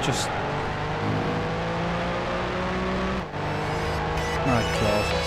just... My God.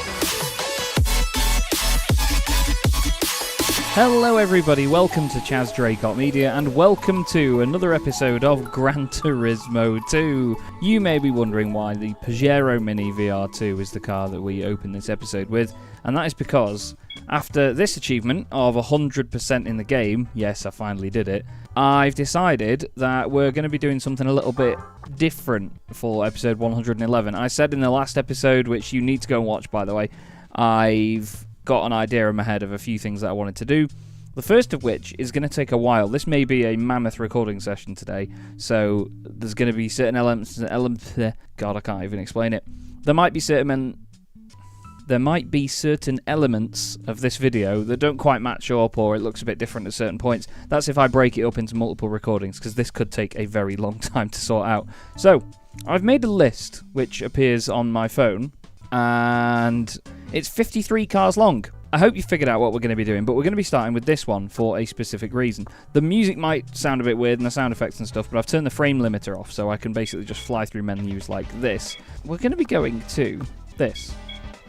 Hello everybody, welcome to Chaz Draycott Media and welcome to another episode of Gran Turismo 2. You may be wondering why the Pajero Mini VR2 is the car that we open this episode with, and that is because after this achievement of 100% in the game, yes, I finally did it, I've decided that we're going to be doing something a little bit different for episode 111. I said in the last episode, which you need to go and watch by the way, I've got an idea in my head of a few things that I wanted to do. The first of which is going to take a while. This may be a mammoth recording session today, so there's going to be certain elements. God, I can't even explain it. There might be certain elements of this video that don't quite match up, or it looks a bit different at certain points. That's if I break it up into multiple recordings, because this could take a very long time to sort out. So I've made a list which appears on my phone, and it's 53 cars long. I hope you figured out what we're going to be doing, but we're going to be starting with this one for a specific reason. The music might sound a bit weird and the sound effects and stuff, but I've turned the frame limiter off so I can basically just fly through menus like this. We're going to be going to this,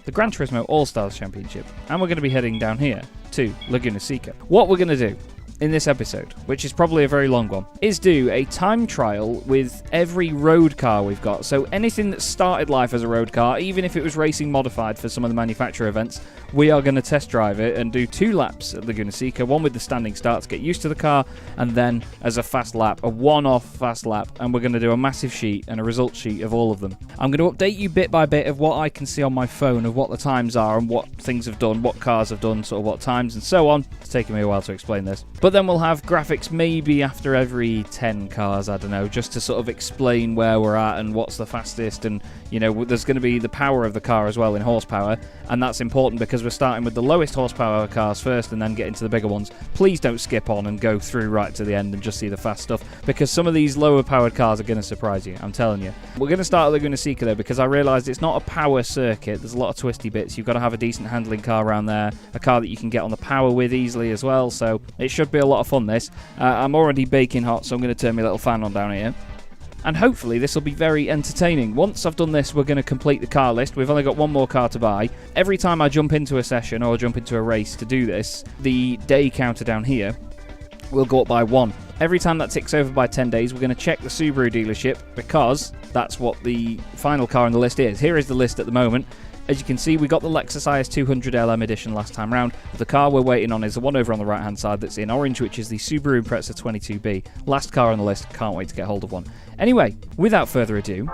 the Gran Turismo All-Stars Championship, and we're going to be heading down here to Laguna Seca. What we're going to do in this episode, which is probably a very long one, is do a time trial with every road car we've got. So anything that started life as a road car, even if it was racing modified for some of the manufacturer events, we are going to test drive it and do 2 laps at Laguna Seca, one with the standing start to get used to the car, and then as a fast lap, a one-off fast lap, and we're going to do a massive sheet and a result sheet of all of them. I'm going to update you bit by bit of what I can see on my phone of what the times are and what things have done, what cars have done, sort of what times and so on. It's taking me a while to explain this. But then we'll have graphics maybe after every 10 cars, I don't know, just to sort of explain where we're at and what's the fastest, and you know, there's going to be the power of the car as well in horsepower, and that's important because we're starting with the lowest horsepower cars first and then getting to the bigger ones. Please don't skip on and go through right to the end and just see the fast stuff, because some of these lower powered cars are going to surprise you, I'm telling you. We're going to start at Laguna Seca though, because I realised it's not a power circuit. There's a lot of twisty bits. You've got to have a decent handling car around there, a car that you can get on the power with easily as well, so it should be a lot of fun this. I'm already baking hot, so I'm going to turn my little fan on down here. And hopefully this will be very entertaining. Once I've done this, we're going to complete the car list. We've only got one more car to buy. Every time I jump into a session or jump into a race to do this, the day counter down here will go up by 1. Every time that ticks over by 10 days, we're going to check the Subaru dealership, because that's what the final car on the list is. Here is the list at the moment. As you can see, we got the Lexus IS 200 LM edition last time round. The car we're waiting on is the one over on the right hand side that's in orange, which is the Subaru Impreza 22B. Last car on the list, can't wait to get hold of one. Anyway, without further ado,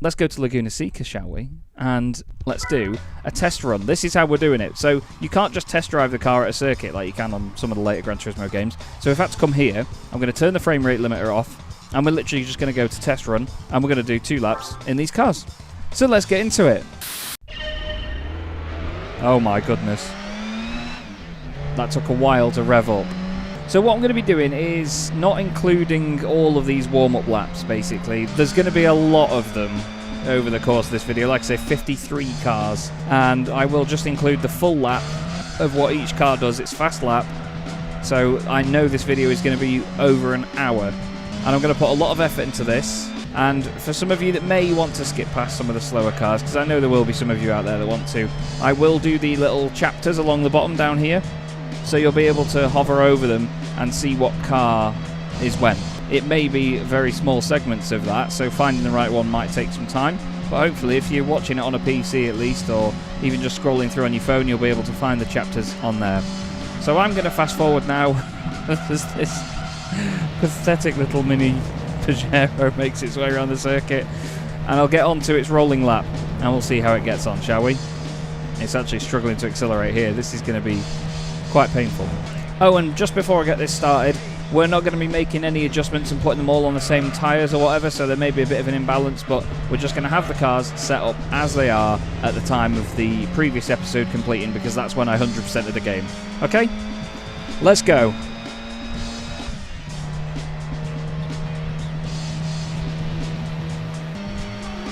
let's go to Laguna Seca, shall we? And let's do a test run. This is how we're doing it. So you can't just test drive the car at a circuit like you can on some of the later Gran Turismo games. So if I had to come here, I'm going to turn the frame rate limiter off, and we're literally just going to go to test run, and we're going to do 2 laps in these cars. So let's get into it. Oh my goodness. That took a while to rev up. So what I'm going to be doing is not including all of these warm-up laps, basically. There's going to be a lot of them over the course of this video. Like I say, 53 cars. And I will just include the full lap of what each car does. It's fast lap. So I know this video is going to be over an hour. And I'm going to put a lot of effort into this. And for some of you that may want to skip past some of the slower cars, because I know there will be some of you out there that want to, I will do the little chapters along the bottom down here, so you'll be able to hover over them and see what car is when. It may be very small segments of that, so finding the right one might take some time, but hopefully if you're watching it on a PC at least, or even just scrolling through on your phone, you'll be able to find the chapters on there. So I'm going to fast forward now as this pathetic little mini Pajero makes its way around the circuit, and I'll get on to its rolling lap and we'll see how it gets on, shall we? It's actually struggling to accelerate here. This is going to be quite painful. Oh, and just before I get this started, we're not going to be making any adjustments and putting them all on the same tyres or whatever, so there may be a bit of an imbalance, but we're just going to have the cars set up as they are at the time of the previous episode completing, because that's when I 100%ed the game. Okay? Let's go.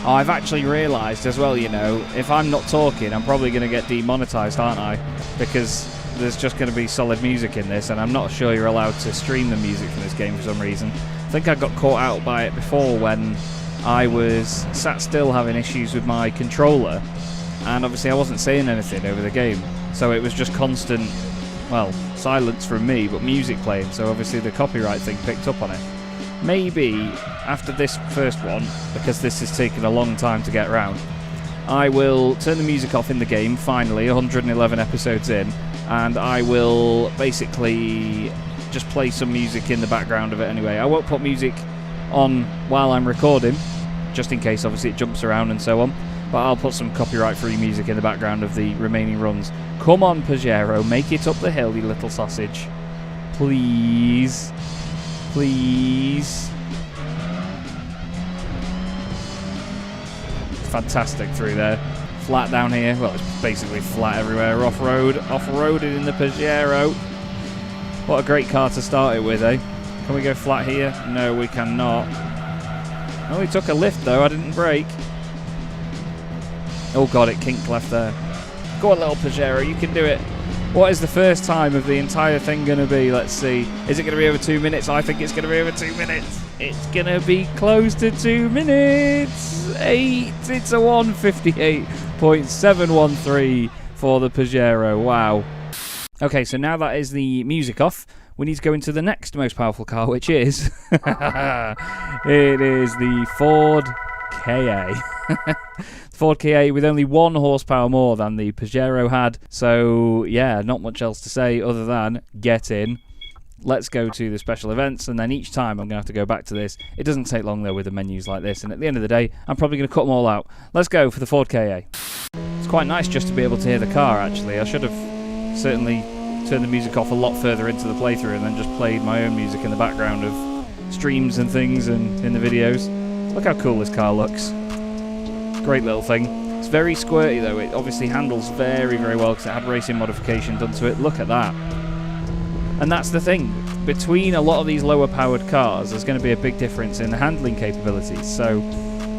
Oh, I've actually realised as well, you know, if I'm not talking, I'm probably going to get demonetised, aren't I? Because there's just going to be solid music in this, and I'm not sure you're allowed to stream the music from this game for some reason. think I got caught out by it before when I was sat still having issues with my controller, and obviously I wasn't saying anything over the game, so it was just constant, well, silence from me, but music playing, so obviously the copyright thing picked up on it. Maybe after this first one, because this has taken a long time to get around, I will turn the music off in the game, finally, 111 episodes in, and I will basically just play some music in the background of it anyway. I won't put music on while I'm recording, just in case obviously it jumps around and so on, but I'll put some copyright-free music in the background of the remaining runs. Come on, Pajero, make it up the hill, you little sausage. Please. Please. Fantastic through there. Flat down here. Well, it's basically flat everywhere. Off-road. Off-roaded in the Pajero. What a great car to start it with, eh? Can we go flat here? No, we cannot. Oh, we took a lift, though. I didn't brake. Oh, God, it kinked left there. Go on, little Pajero. You can do it. What is the first time of the entire thing going to be? Let's see. Is it going to be over 2 minutes? I think it's going to be over 2 minutes. It's going to be close to 2 minutes. 8. It's a 1:58.713 for the Pajero. Wow. Okay, so now that is the music off, we need to go into the next most powerful car, which is... it is the Ford Ka. Ford Ka with only 1 horsepower more than the Pajero had. So, yeah, not much else to say other than get in. Let's go to the special events, and then each time I'm going to have to go back to this. It doesn't take long, though, with the menus like this, and at the end of the day, I'm probably going to cut them all out. Let's go for the Ford Ka. It's quite nice just to be able to hear the car, actually. I should have certainly turned the music off a lot further into the playthrough and then just played my own music in the background of streams and things and in the videos. Look how cool this car looks. Great little thing. It's very squirty though. It obviously handles very, very well because it had racing modification done to it. Look at that. And that's the thing. Between a lot of these lower powered cars, there's going to be a big difference in the handling capabilities. So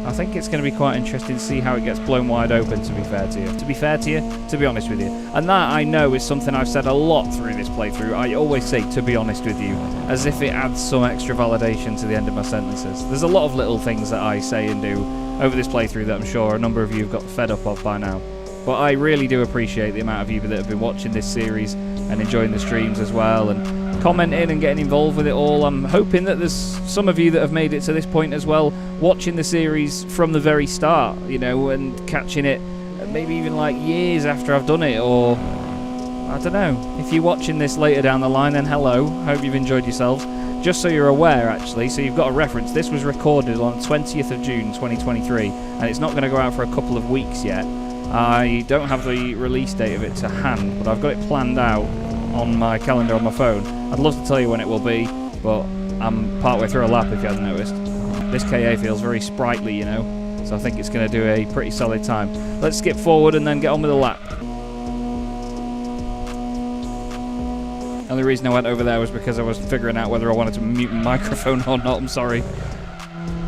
I think it's going to be quite interesting to see how it gets blown wide open, to be fair to you. To be fair to you, to be honest with you. And that, I know, is something I've said a lot through this playthrough. I always say, to be honest with you, as if it adds some extra validation to the end of my sentences. There's a lot of little things that I say and do over this playthrough that I'm sure a number of you have got fed up of by now. But I really do appreciate the amount of you that have been watching this series and enjoying the streams as well, and commenting and getting involved with it all. I'm hoping that there's some of you that have made it to this point as well, watching the series from the very start, you know, and catching it maybe even like years after I've done it, or I don't know. If you're watching this later down the line, then hello, hope you've enjoyed yourselves. Just so you're aware, actually, so you've got a reference, this was recorded on 20th of June 2023, and it's not going to go out for a couple of weeks yet. I don't have the release date of it to hand, but I've got it planned out on my calendar on my phone. I'd love to tell you when it will be, but I'm partway through a lap if you hadn't noticed. This Ka feels very sprightly, you know, so I think it's going to do a pretty solid time. Let's skip forward and then get on with the lap. The only reason I went over there was because I was figuring out whether I wanted to mute my microphone or not. I'm sorry.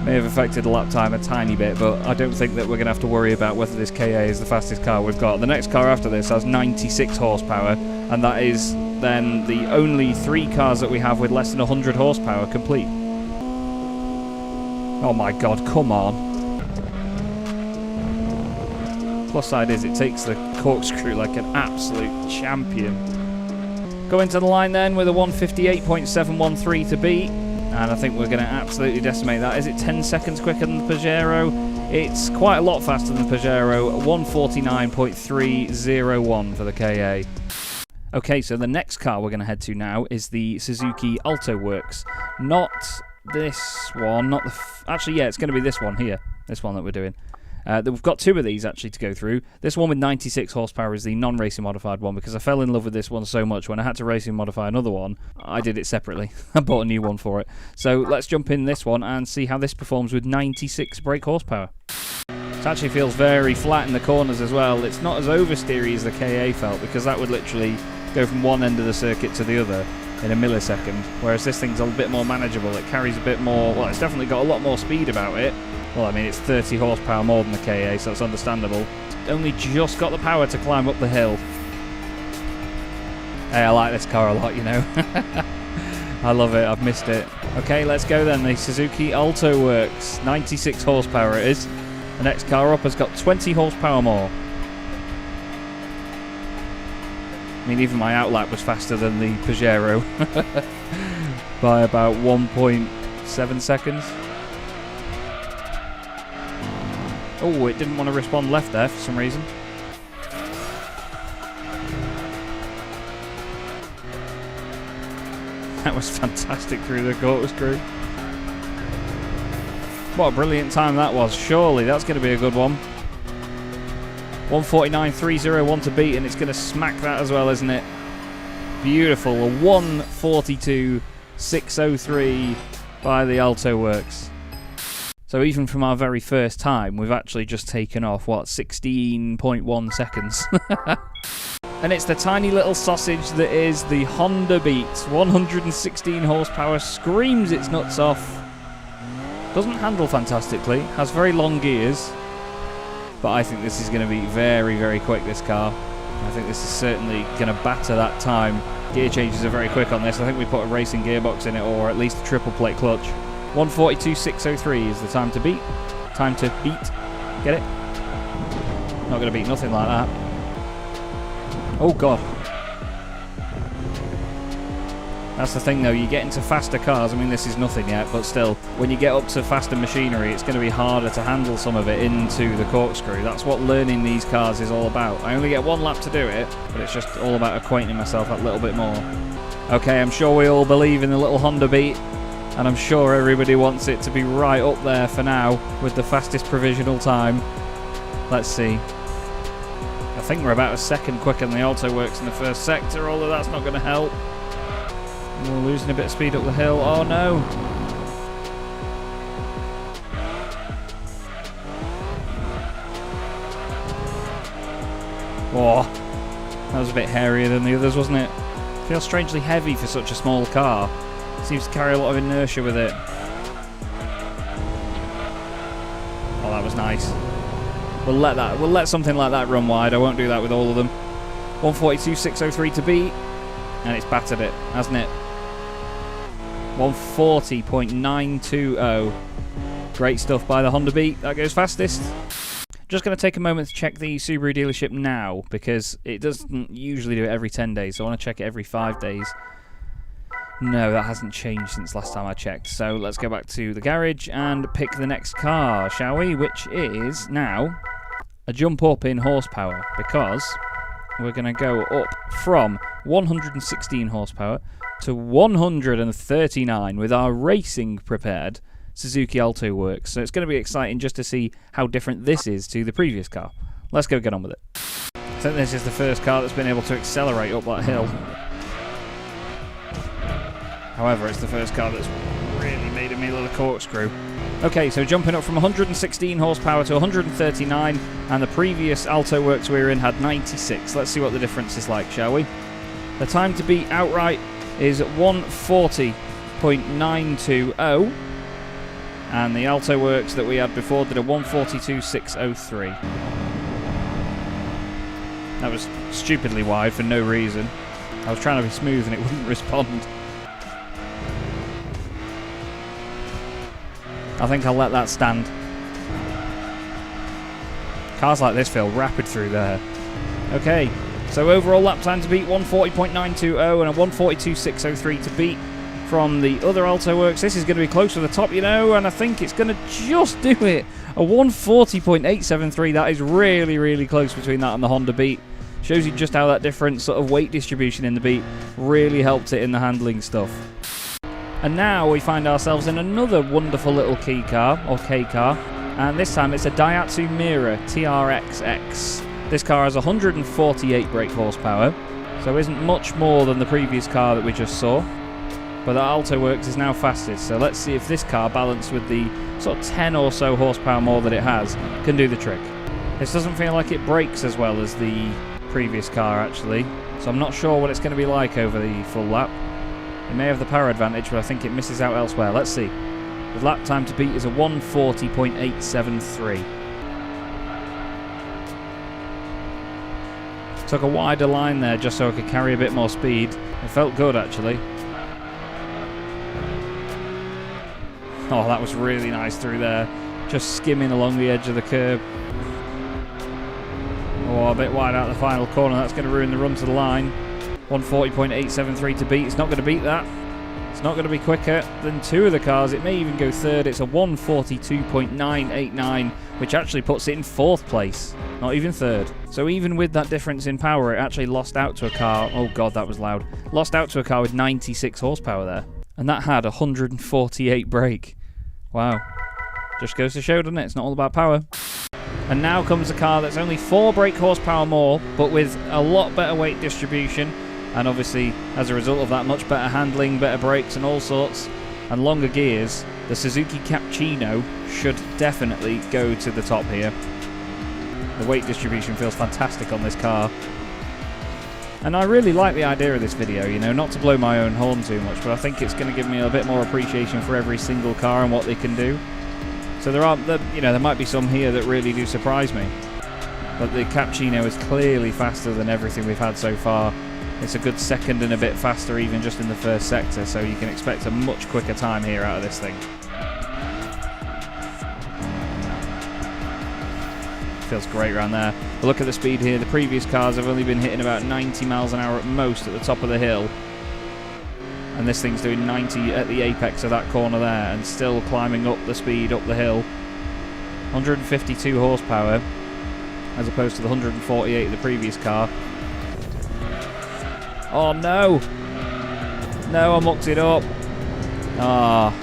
May have affected the lap time a tiny bit, but I don't think that we're going to have to worry about whether this Ka is the fastest car we've got. The next car after this has 96 horsepower, and that is then the only 3 cars that we have with less than 100 horsepower complete. Oh my god, come on. Plus side is, it takes the corkscrew like an absolute champion. Go into the line then with a 1:58.713 to beat. And I think we're going to absolutely decimate that. Is it 10 seconds quicker than the Pajero? It's quite a lot faster than the Pajero. 1:49.301 for the Ka. Okay, so the next car we're going to head to now is the Suzuki Alto Works. Not this one, not the... actually, yeah, it's going to be this one here. This one that we're doing. We've got 2 of these actually to go through. This one with 96 horsepower is the non-racing modified one, because I fell in love with this one so much when I had to racing modify another one, I did it separately. I bought a new one for it. So let's jump in this one and see how this performs with 96 brake horsepower. It actually feels very flat in the corners as well. It's not as oversteery as the Ka felt, because that would literally go from one end of the circuit to the other in a millisecond, whereas this thing's a bit more manageable. It carries a bit more, well, it's definitely got a lot more speed about it. Well, I mean, it's 30 horsepower more than the Ka, so that's understandable. It's only just got the power to climb up the hill. Hey, I like this car a lot, you know. I love it. I've missed it. Okay, let's go then. The Suzuki Alto works. 96 horsepower it is. The next car up has got 20 horsepower more. I mean, even my outlap was faster than the Pajero by about 1.7 seconds. Oh, it didn't want to respond left there for some reason. That was fantastic through the corkscrew. What a brilliant time that was. Surely that's going to be a good one. 149.301 to beat, and it's going to smack that as well, isn't it? Beautiful. A 142.603 by the Alto works. So even from our very first time, we've actually just taken off, what, 16.1 seconds. And it's the tiny little sausage that is the Honda Beat. 116 horsepower, screams its nuts off. Doesn't handle fantastically, has very long gears. But I think this is going to be very, very quick, this car. I think this is certainly going to batter that time. Gear changes are very quick on this. I think we put a racing gearbox in it, or at least a triple plate clutch. 142.603 is the time to beat. Time to beat. Get it? Not going to beat nothing like that. Oh god. That's the thing though, you get into faster cars, I mean this is nothing yet, but still, when you get up to faster machinery, it's going to be harder to handle some of it into the corkscrew. That's what learning these cars is all about. I only get one lap to do it, but it's just all about acquainting myself that little bit more. Okay, I'm sure we all believe in the little Honda Beat, and I'm sure everybody wants it to be right up there for now, with the fastest provisional time. Let's see. I think we're about a second quicker than the Alto works in the first sector, although that's not going to help. We're losing a bit of speed up the hill. Oh no! Oh, that was a bit hairier than the others, wasn't it? Feels strangely heavy for such a small car. Seems to carry a lot of inertia with it. Oh, that was nice. We'll let something like that run wide. I won't do that with all of them. 142.603 to beat, and it's battered it, hasn't it? 140.920. Great stuff by the Honda Beat. That goes fastest. Just going to take a moment to check the Subaru dealership now, because it doesn't usually do it every 10 days, so I want to check it every 5 days. No, that hasn't changed since last time I checked. So let's go back to the garage and pick the next car, shall we? Which is now a jump up in horsepower, because we're going to go up from 116 horsepower to 139 with our racing prepared Suzuki Alto works. So it's going to be exciting just to see how different this is to the previous car. Let's go get on with it. I think this is the first car that's been able to accelerate up that hill. However, it's the first car that's really made a meal of the corkscrew. Okay, so jumping up from 116 horsepower to 139, and the previous Alto works we were in had 96. Let's see what the difference is like, shall we? The time to beat outright is 140.920, and the Alto works that we had before did a 142.603. That was stupidly wide for no reason. I was trying to be smooth and it wouldn't respond. I think I'll let that stand. Cars like this feel rapid through there. Okay, so overall lap time to beat 140.920 and a 142.603 to beat from the other Alto works. This is going to be close to the top, you know, and I think it's going to just do it. A 140.873, that is really, really close between that and the Honda Beat. Shows you just how that different sort of weight distribution in the Beat really helped it in the handling stuff. And now we find ourselves in another wonderful little key car, or K car, and this time it's a Daihatsu Mira TRXX. This car has 148 brake horsepower, so isn't much more than the previous car that we just saw. But the Alto works is now fastest, so let's see if this car, balanced with the sort of 10 or so horsepower more that it has, can do the trick. This doesn't feel like it brakes as well as the previous car actually, so I'm not sure what it's going to be like over the full lap. It may have the power advantage, but I think it misses out elsewhere. Let's see. The lap time to beat is a 140.873. Took a wider line there just so I could carry a bit more speed. It felt good actually. Oh, that was really nice through there. Just skimming along the edge of the curb. Oh, a bit wide out of the final corner. That's going to ruin the run to the line. 140.873 to beat. It's not going to beat that. It's not going to be quicker than two of the cars. It may even go third. It's a 142.989, which actually puts it in fourth place. Not even third. So even with that difference in power, it actually lost out to a car. Oh god, that was loud. Lost out to a car with 96 horsepower there. And that had 148 brake. Wow. Just goes to show, doesn't it? It's not all about power. And now comes a car that's only 4 brake horsepower more, but with a lot better weight distribution. And obviously, as a result of that, much better handling, better brakes and all sorts, and longer gears. The Suzuki Capcino should definitely go to the top here. The weight distribution feels fantastic on this car. And I really like the idea of this video, you know, not to blow my own horn too much, but I think it's going to give me a bit more appreciation for every single car and what they can do. So there might be some here that really do surprise me. But the Capcino is clearly faster than everything we've had so far. It's a good second and a bit faster even just in the first sector, so you can expect a much quicker time here out of this thing. Feels great around there. But look at the speed here. The previous cars have only been hitting about 90 miles an hour at most at the top of the hill. And this thing's doing 90 at the apex of that corner there and still climbing up the speed up the hill. 152 horsepower as opposed to the 148 of the previous car. Oh no! No, I mucked it up. Ah.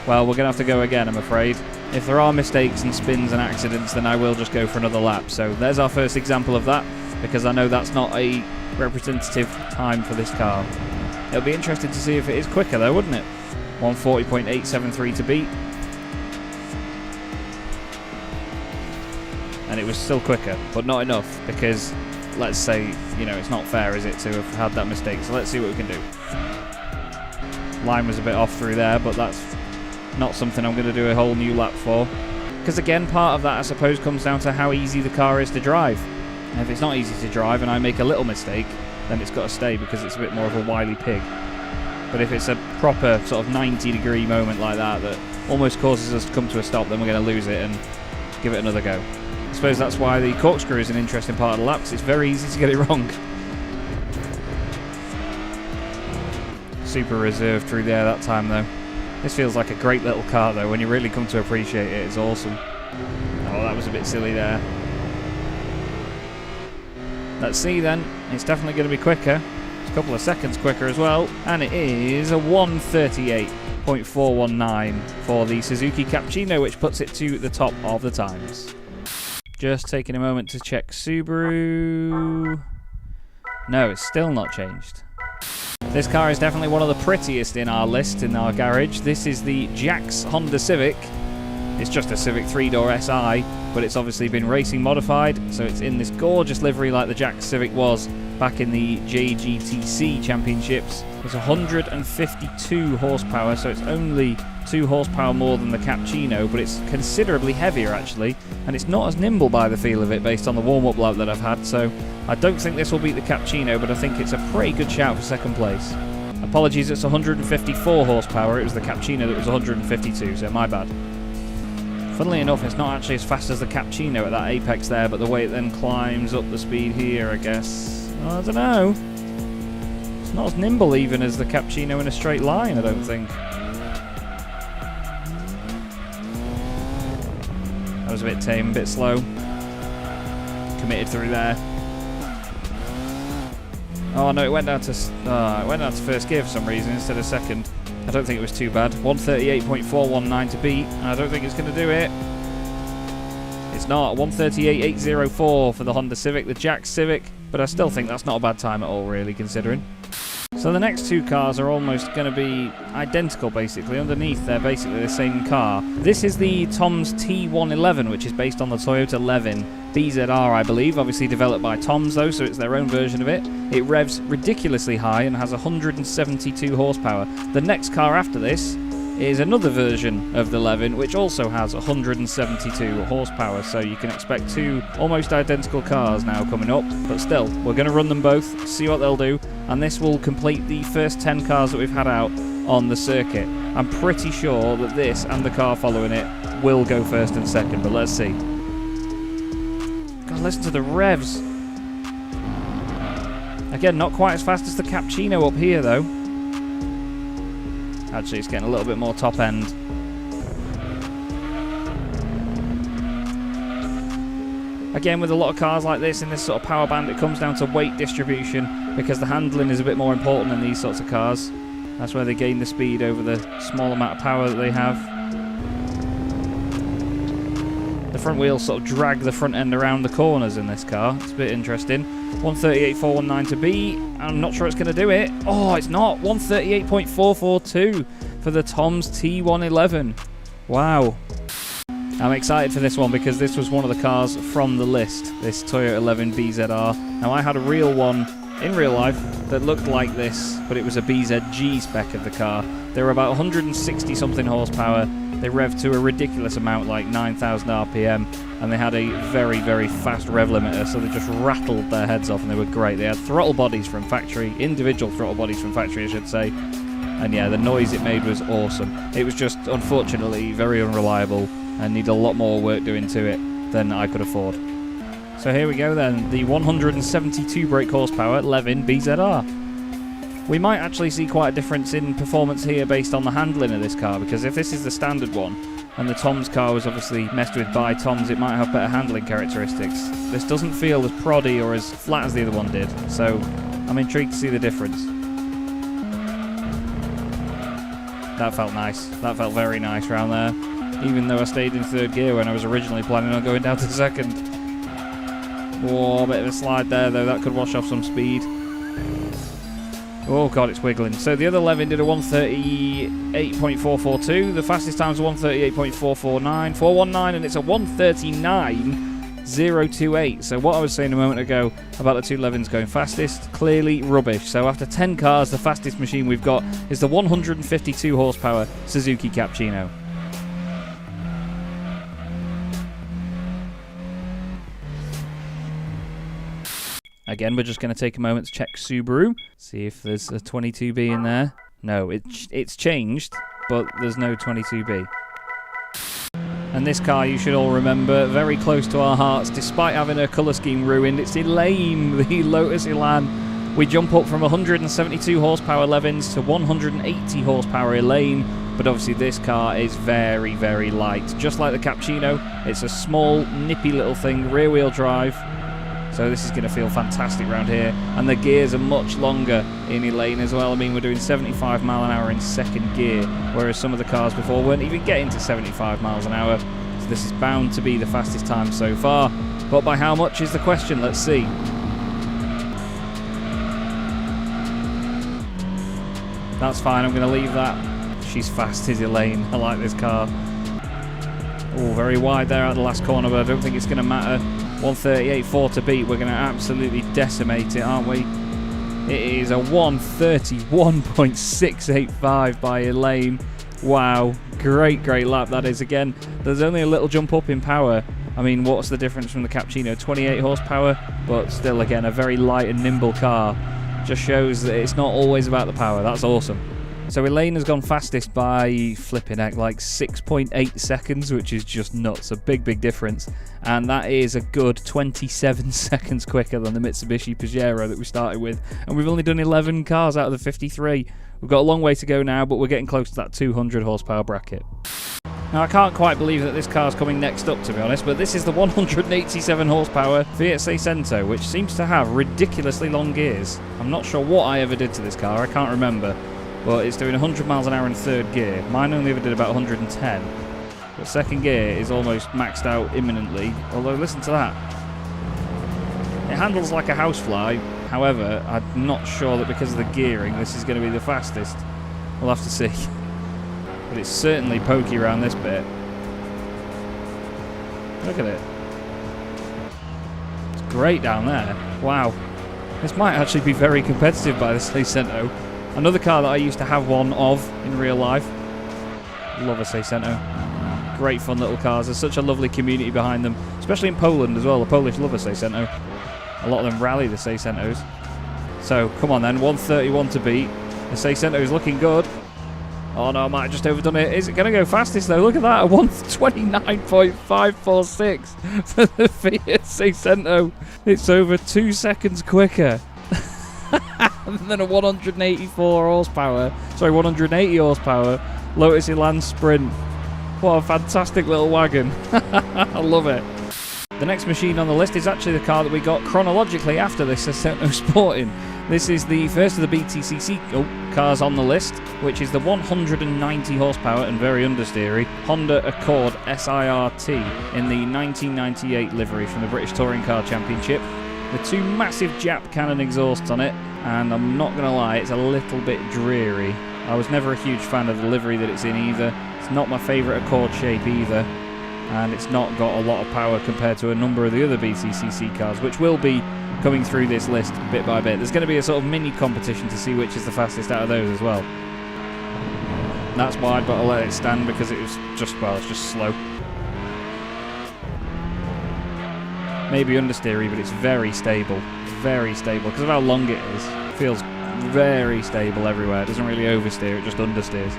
Well, we're going to have to go again, I'm afraid. If there are mistakes and spins and accidents, then I will just go for another lap. So there's our first example of that, because I know that's not a representative time for this car. It'll be interesting to see if it is quicker though, wouldn't it? 140.873 to beat. And it was still quicker, but not enough, because let's say, you know, it's not fair, is it, to have had that mistake. So let's see what we can do. Line was a bit off through there, but that's not something I'm going to do a whole new lap for. Because again, part of that, I suppose, comes down to how easy the car is to drive. And if it's not easy to drive and I make a little mistake, then it's got to stay because it's a bit more of a wily pig. But if it's a proper sort of 90-degree moment like that that almost causes us to come to a stop, then we're going to lose it and give it another go. I suppose that's why the corkscrew is an interesting part of the lap, because it's very easy to get it wrong. Super reserved through there that time though. This feels like a great little car though. When you really come to appreciate it, it's awesome. Oh, that was a bit silly there. Let's see then. It's definitely going to be quicker. It's a couple of seconds quicker as well. And it is a 138.419 for the Suzuki Capcino, which puts it to the top of the times. Just taking a moment to check Subaru. No, it's still not changed. This car is definitely one of the prettiest in our list, in our garage. This is the Jax Honda Civic. It's just a Civic 3-door SI, but it's obviously been racing modified, so it's in this gorgeous livery like the Jax Civic was back in the JGTC championships. It's 152 horsepower, so it's only 2 horsepower more than the Capcino, but it's considerably heavier actually, and it's not as nimble by the feel of it based on the warm-up lap that I've had, so I don't think this will beat the Capcino, but I think it's a pretty good shout for second place. Apologies, it's 154 horsepower. It was the Capcino that was 152, so my bad. Funnily enough, it's not actually as fast as the Capcino at that apex there, but the way it then climbs up the speed here, I guess. I don't know. It's not as nimble even as the Capcino in a straight line, I don't think. That was a bit tame, a bit slow. Committed through there. Oh no, it went down to first gear for some reason instead of second. I don't think it was too bad. 138.419 to beat, and I don't think it's going to do it. It's not. 138.804 for the Honda Civic, the Jax Civic, but I still think that's not a bad time at all, really, considering. So the next two cars are almost going to be identical, basically. Underneath, they're basically the same car. This is the Tom's T111, which is based on the Toyota Levin BZR, I believe. Obviously developed by Tom's, though, so it's their own version of it. It revs ridiculously high and has 172 horsepower. The next car after this is another version of the Levin, which also has 172 horsepower, so you can expect two almost identical cars now coming up, but still, we're going to run them both, see what they'll do, and this will complete the first 10 cars that we've had out on the circuit. I'm pretty sure that this and the car following it will go first and second, but let's see. God, listen to the revs. Again, not quite as fast as the Capcino up here, though. Actually, it's getting a little bit more top end. Again, with a lot of cars like this in this sort of power band, it comes down to weight distribution because the handling is a bit more important in these sorts of cars. That's where they gain the speed over the small amount of power that they have. The front wheels sort of drag the front end around the corners in this car. It's a bit interesting. 138.419 to beat. I'm not sure it's going to do it. Oh, it's not. 138.442 for the Tom's T111. Wow. I'm excited for this one because this was one of the cars from the list, this Toyota Levin BZR. Now, I had a real one in real life that looked like this, but it was a BZG spec of the car. They were about 160 something horsepower. They revved to a ridiculous amount, like 9,000 RPM, and they had a very, very fast rev limiter, so they just rattled their heads off, and they were great. They had throttle bodies from factory, individual throttle bodies from factory, I should say, and yeah, the noise it made was awesome. It was just, unfortunately, very unreliable, and needed a lot more work doing to it than I could afford. So here we go then, the 172 brake horsepower Levin BZR. We might actually see quite a difference in performance here based on the handling of this car, because if this is the standard one, and the Tom's car was obviously messed with by Tom's, it might have better handling characteristics. This doesn't feel as proddy or as flat as the other one did, so I'm intrigued to see the difference. That felt nice. That felt very nice round there. Even though I stayed in third gear when I was originally planning on going down to second. Oh, a bit of a slide there, though. That could wash off some speed. Oh, God, it's wiggling. So the other Levin did a 138.442. The fastest time was 138.419, and it's a 139.028. So what I was saying a moment ago about the two Levins going fastest, clearly rubbish. So after 10 cars, the fastest machine we've got is the 152 horsepower Suzuki Capcino. Again, we're just going to take a moment to check Subaru, see if there's a 22B in there. No, it's changed, but there's no 22B. And this car, you should all remember, very close to our hearts, despite having her colour scheme ruined. It's Elan, the Lotus Elan. We jump up from 172 horsepower Levins to 180 horsepower Elan, but obviously this car is very, very light. Just like the Capcino, it's a small, nippy little thing, rear-wheel drive. So this is going to feel fantastic around here. And the gears are much longer in Elan as well. I mean, we're doing 75 mile an hour in second gear, whereas some of the cars before weren't even getting to 75 miles an hour. So this is bound to be the fastest time so far. But by how much is the question? Let's see. That's fine, I'm going to leave that. She's fast, is Elan. I like this car. Oh, very wide there at the last corner, but I don't think it's going to matter. 138.4 to beat. We're going to absolutely decimate it, aren't we? It is a 131.685 by Elan. Wow, great lap that is. Again, there's only a little jump up in power. I mean, what's the difference from the Capcino? 28 horsepower, but still, again, a very light and nimble car. Just shows that it's not always about the power. That's awesome. So Elan has gone fastest by flipping heck, like 6.8 seconds, which is just nuts. A big difference. And that is a good 27 seconds quicker than the Mitsubishi Pajero that we started with. And we've only done 11 cars out of the 53. We've got a long way to go now, but we're getting close to that 200 horsepower bracket. Now, I can't quite believe that this car's coming next up, to be honest, but this is the 187 horsepower Fiat Seicento, which seems to have ridiculously long gears. I'm not sure what I ever did to this car, I can't remember. But it's doing 100 miles an hour in third gear. Mine only ever did about 110. But second gear is almost maxed out imminently. Although, listen to that. It handles like a housefly. However, I'm not sure that because of the gearing, this is going to be the fastest. We'll have to see. But it's certainly pokey around this bit. Look at it. It's great down there. Wow. This might actually be very competitive by the Seicento. Another car that I used to have one of in real life. Love a Seicento. Great fun little cars. There's such a lovely community behind them, especially in Poland as well. The Polish love a Seicento. A lot of them rally the Seicentos. So, come on then, 131 to beat. The Seicento is looking good. Oh no, I might have just overdone it. Is it going to go fastest though? Look at that, a 129.546 for the Fiat Seicento. It's over 2 seconds quicker than a 180 horsepower Lotus Elan Sprint. What a fantastic little wagon. I love it. The next machine on the list is actually the car that we got chronologically after this Seicento Sporting. This is the first of the BTCC cars on the list, which is the 190 horsepower and very understeery Honda Accord SIRT in the 1998 livery from the British Touring Car Championship. The 2 massive Jap cannon exhausts on it, and I'm not going to lie, it's a little bit dreary. I was never a huge fan of the livery that it's in either. It's not my favourite Accord shape either, and it's not got a lot of power compared to a number of the other BTCC cars, which will be coming through this list bit by bit. There's going to be a sort of mini competition to see which is the fastest out of those as well. That's wide, but I'll let it stand because it was just, well, it's just slow. Maybe understeery, but it's very stable. Very stable because of how long it is. It feels very stable everywhere. It doesn't really oversteer, it just understeers.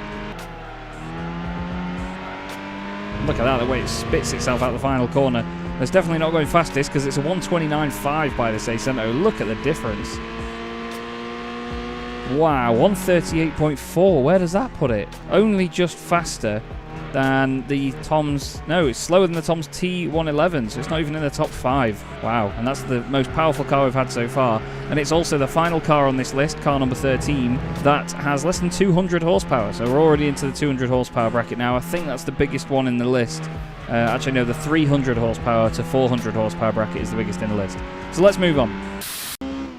Look at that, the way it spits itself out the final corner. It's definitely not going fastest because it's a 129.5 by the Seicento. Look at the difference. Wow, 138.4. Where does that put it? Only just faster than the Tom's... No, it's slower than the Tom's T111, so it's not even in the top 5. Wow, and that's the most powerful car we've had so far. And it's also the final car on this list, car number 13, that has less than 200 horsepower. So we're already into the 200 horsepower bracket now. I think that's the biggest one in the list. Actually, no, the 300 horsepower to 400 horsepower bracket is the biggest in the list. So let's move on.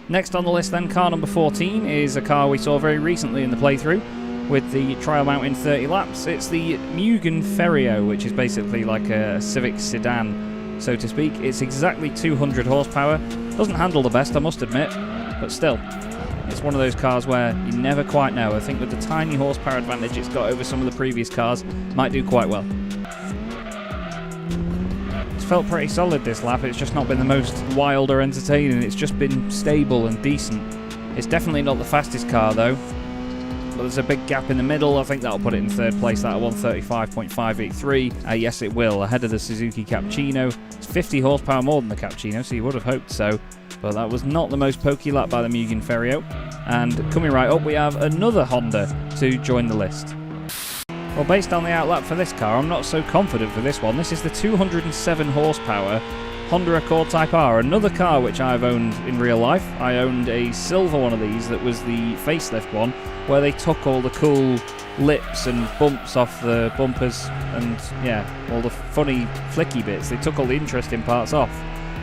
Next on the list then, car number 14 is a car we saw very recently in the playthrough with the trial mount in 30 laps. It's the Mugen Ferio, which is basically like a Civic sedan, so to speak. It's exactly 200 horsepower. Doesn't handle the best, I must admit, but still, it's one of those cars where you never quite know. I think with the tiny horsepower advantage it's got over some of the previous cars, might do quite well. Felt pretty solid this lap. It's just not been the most wild or entertaining. It's just been stable and decent. It's definitely not the fastest car though, but there's a big gap in the middle. I think that'll put it in third place, that at 135.583. Yes, it will, ahead of the Suzuki Capcino. It's 50 horsepower more than the Capcino, so you would have hoped so, but that was not the most pokey lap by the Mugen Ferio. And coming right up, we have another Honda to join the list. Well, based on the outlap for this car, I'm not so confident for this one. This is the 207 horsepower Honda Accord Type R, another car which I've owned in real life. I owned a silver one of these that was the facelift one, where they took all the cool lips and bumps off the bumpers and, yeah, all the funny flicky bits. They took all the interesting parts off,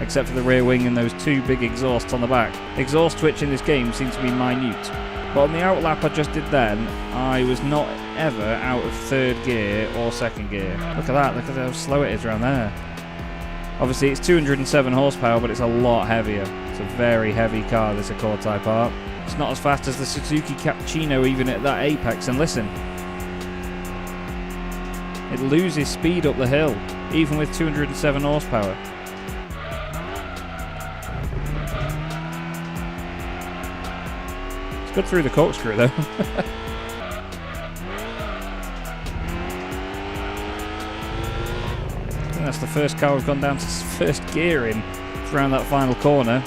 except for the rear wing and those 2 big exhausts on the back. The exhaust twitch in this game seems to be minute. But on the outlap I just did then, I was not ever out of 3rd gear or 2nd gear. Look at that, look at how slow it is around there. Obviously it's 207 horsepower, but it's a lot heavier. It's a very heavy car, this Accord Type R. It's not as fast as the Suzuki Capcino even at that apex, and listen. It loses speed up the hill, even with 207 horsepower. Good through the corkscrew though. I think that's the first car we've gone down to 1st gear in around that final corner.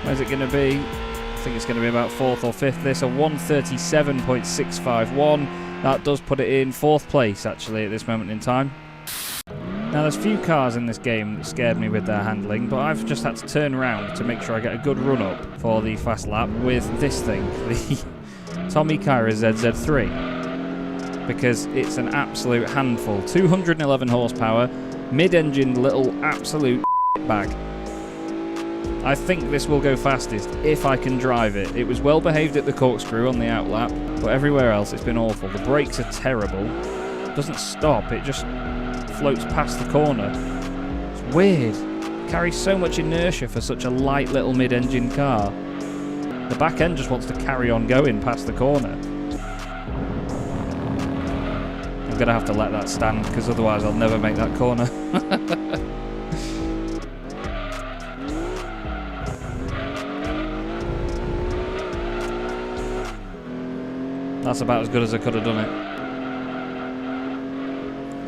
Where's it going to be? I think it's going to be about 4th or 5th. This a 137.651. That does put it in 4th place actually at this moment in time. Now there's few cars in this game that scared me with their handling, but I've just had to turn around to make sure I get a good run up for the fast lap with this thing, the Tommy Kaira ZZIII, because it's an absolute handful. 211 horsepower, mid-engined little absolute bag. I think this will go fastest if I can drive it. It was well behaved at the corkscrew on the outlap, but everywhere else it's been awful. The brakes are terrible. It doesn't stop, it just floats past the corner. It's weird. It carries so much inertia for such a light little mid-engine car. The back end just wants to carry on going past the corner. I'm going to have to let that stand because otherwise I'll never make that corner. That's about as good as I could have done it.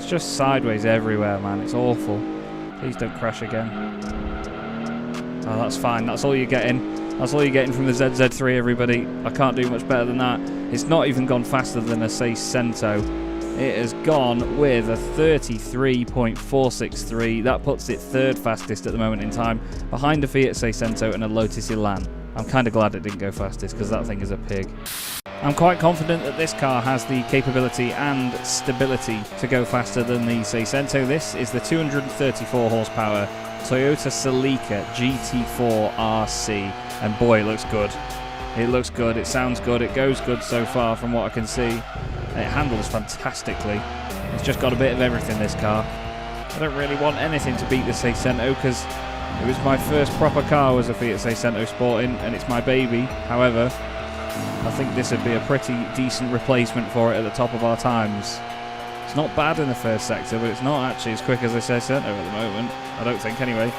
It's just sideways everywhere, man. It's awful. Please don't crash again. Oh, that's fine. That's all you're getting. That's all you're getting from the ZZIII, everybody. I can't do much better than that. It's not even gone faster than a Seicento. It has gone with a 33.463. That puts it third fastest at the moment in time, behind a Fiat Seicento and a Lotus Elan. I'm kind of glad it didn't go fastest, because that thing is a pig. I'm quite confident that this car has the capability and stability to go faster than the Seicento. This is the 234 horsepower Toyota Celica GT4 RC, and boy, it looks good. It looks good, it sounds good, it goes good so far from what I can see. It handles fantastically. It's just got a bit of everything, this car. I don't really want anything to beat the Seicento, because it was my first proper car was a Fiat Seicento Sporting, and it's my baby. However, I think this would be a pretty decent replacement for it at the top of our times. It's not bad in the first sector, but it's not actually as quick as the Seicento at the moment. I don't think, anyway.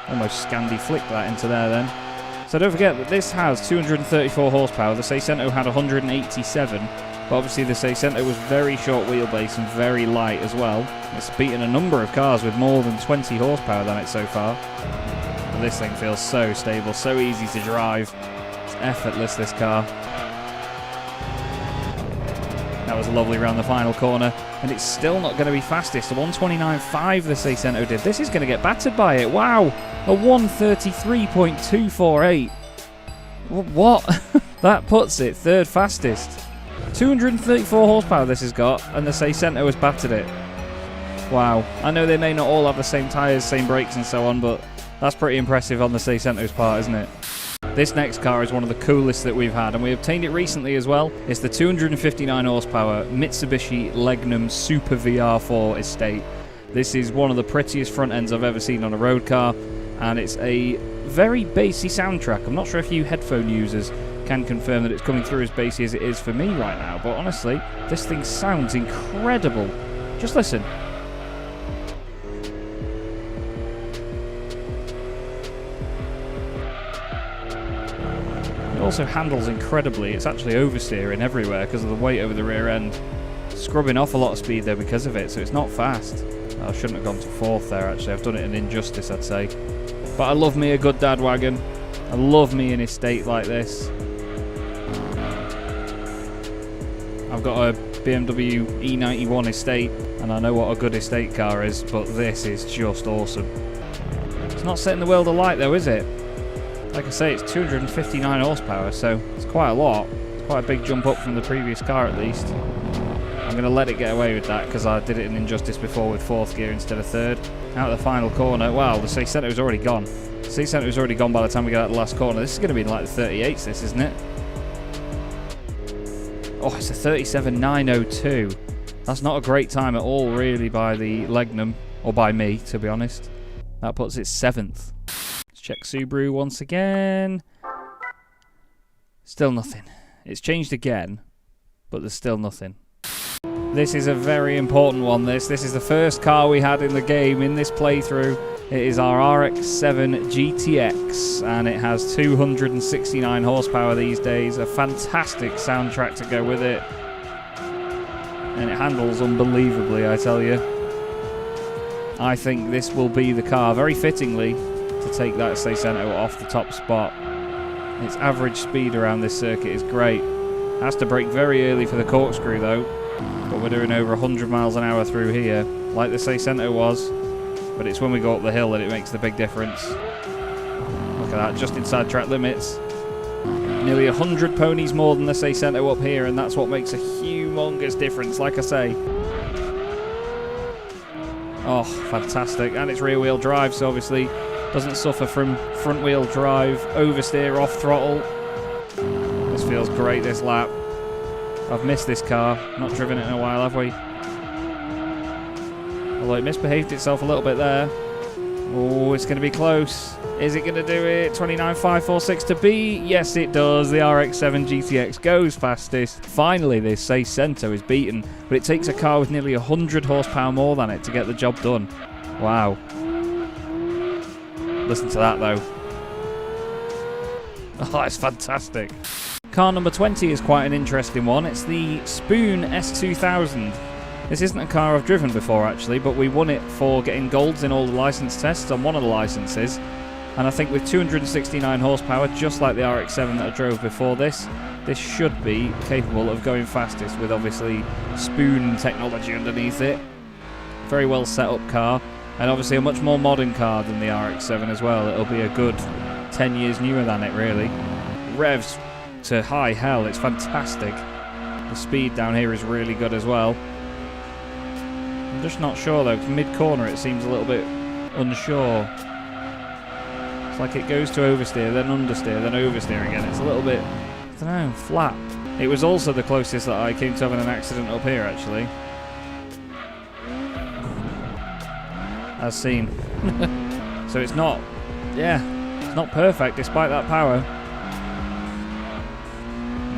Almost Scandi flicked that into there then. So don't forget that this has 234 horsepower. The Seicento had 187, but obviously the Seicento was very short wheelbase and very light as well. It's beaten a number of cars with more than 20 horsepower than it so far. And this thing feels so stable, so easy to drive. It's effortless, this car. That was lovely around the final corner, and it's still not going to be fastest. A 129.5 the Seicento did. This is going to get battered by it. Wow, a 133.248. What? That puts it third fastest. 234 horsepower this has got, and the Seicento has battered it. Wow. I know they may not all have the same tyres, same brakes and so on, but that's pretty impressive on the Seicento's part, isn't it? This next car is one of the coolest that we've had, and we obtained it recently as well. It's the 259 horsepower Mitsubishi Legnum Super VR4 Estate. This is one of the prettiest front ends I've ever seen on a road car, and it's a very bassy soundtrack. I'm not sure if you headphone users can confirm that it's coming through as bassy as it is for me right now, but honestly, this thing sounds incredible. Just listen. It also handles incredibly. It's actually oversteering everywhere because of the weight over the rear end. Scrubbing off a lot of speed though because of it, so it's not fast. I shouldn't have gone to fourth there actually. I've done it an injustice, I'd say. But I love me a good dad wagon. I love me an estate like this. I've got a BMW E91 estate, and I know what a good estate car is, but this is just awesome. It's not setting the world alight though, is it? Like I say, it's 259 horsepower, so it's quite a lot. It's quite a big jump up from the previous car at least. I'm going to let it get away with that because I did it in injustice before with fourth gear instead of third. Out of the final corner, wow, the Seicento's already gone. The Seicento's already gone by the time we get out the last corner. This is going to be like the 38s, this, isn't it? Oh, it's a 37.902. That's not a great time at all, really, by the Legnum, or by me, to be honest. That puts it 7th. Let's check Subaru once again. Still nothing. It's changed again, but there's still nothing. This is a very important one, this. This is the first car we had in the game in this playthrough. It is our RX-7 GTX, and it has 269 horsepower these days. A fantastic soundtrack to go with it. And it handles unbelievably, I tell you. I think this will be the car, very fittingly, to take that Seicento off the top spot. Its average speed around this circuit is great. Has to brake very early for the corkscrew though, but we're doing over 100 miles an hour through here, like the Seicento was, but it's when we go up the hill that it makes the big difference. Look at that, just inside track limits. Nearly 100 ponies more than the Seicento up here, and that's what makes a humongous difference, like I say. Oh, fantastic. And it's rear wheel drive, so obviously doesn't suffer from front wheel drive, oversteer, off throttle. This feels great this lap. I've missed this car. Not driven it in a while, have we? Although it misbehaved itself a little bit there. Oh, it's going to be close. Is it going to do it? 29.546 to be? Yes, it does. The RX-7 GTX goes fastest. Finally, this Seicento is beaten, but it takes a car with nearly 100 horsepower more than it to get the job done. Wow. Listen to that, though. Oh, it's fantastic. Car number 20 is quite an interesting one. It's the Spoon S2000. This isn't a car I've driven before, actually, but we won it for getting golds in all the license tests on one of the licenses. And I think with 269 horsepower, just like the RX-7 that I drove before this should be capable of going fastest with obviously spoon technology underneath it. Very well set up car, and obviously a much more modern car than the RX-7 as well. It'll be a good 10 years newer than it, really. Revs to high hell, it's fantastic. The speed down here is really good as well. I'm just not sure though, 'cause mid-corner it seems a little bit unsure. It's like it goes to oversteer, then understeer, then oversteer again. It's a little bit, I don't know, flat. It was also the closest that I came to having an accident up here, actually. As seen. So it's not, yeah, it's not perfect despite that power.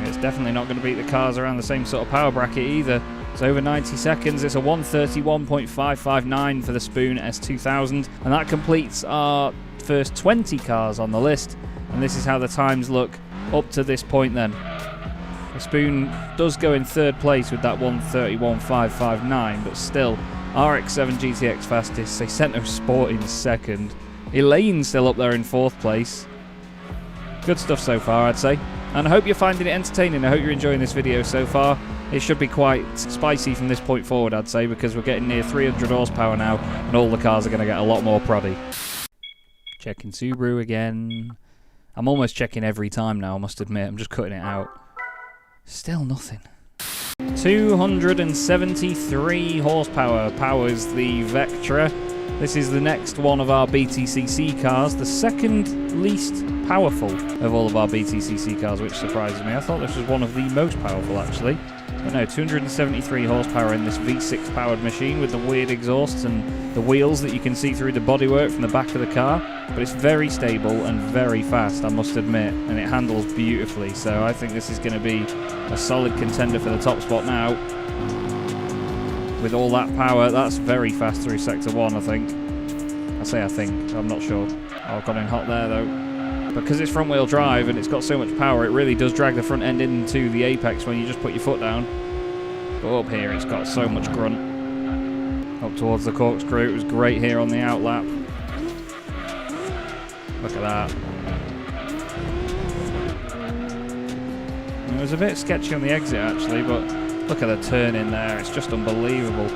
It's definitely not going to beat the cars around the same sort of power bracket either. It's over 90 seconds. It's a 1:31.559 for the Spoon S2000, and that completes our first 20 cars on the list. And this is how the times look up to this point then. The Spoon does go in third place with that 1:31.559, but still, RX-7 GTX fastest, Seicento Sport in second. Elan still up there in fourth place. Good stuff so far, I'd say. And I hope you're finding it entertaining. I hope you're enjoying this video so far. It should be quite spicy from this point forward, I'd say, because we're getting near 300 horsepower now, and all the cars are going to get a lot more proddy. Checking Subaru again. I'm almost checking every time now, I must admit. I'm just cutting it out. Still nothing. 273 horsepower powers the Vectra. This is the next one of our BTCC cars, the second least powerful of all of our BTCC cars, which surprises me. I thought this was one of the most powerful, actually. But no, 273 horsepower in this V6 powered machine with the weird exhausts and the wheels that you can see through the bodywork from the back of the car. But it's very stable and very fast, I must admit, and it handles beautifully. So I think this is going to be a solid contender for the top spot now. With all that power, that's very fast through Sector 1, I think. I say I think, I'm not sure. Oh, I've got in hot there, though. Because it's front-wheel drive and it's got so much power, it really does drag the front end into the apex when you just put your foot down. But up here, it's got so much grunt. Up towards the corkscrew, it was great here on the outlap. Look at that. It was a bit sketchy on the exit, actually, but look at the turn in there, it's just unbelievable.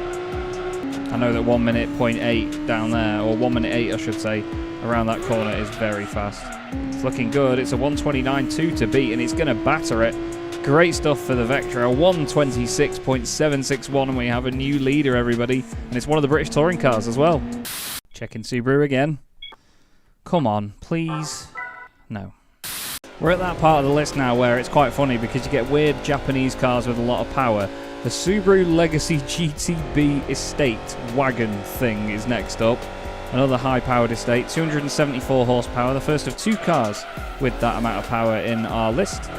I know that 1 minute 0.8 down there, or 1 minute 8 I should say, around that corner is very fast. It's looking good, it's a 1:29.2 to beat, and it's going to batter it. Great stuff for the Vectra, a 1:26.761, and we have a new leader, everybody. And it's one of the British touring cars as well. Checking Subaru again. Come on, please. No. We're at that part of the list now where it's quite funny because you get weird Japanese cars with a lot of power. The Subaru Legacy GTB Estate wagon thing is next up. Another high-powered estate, 274 horsepower, the first of 2 cars with that amount of power in our list.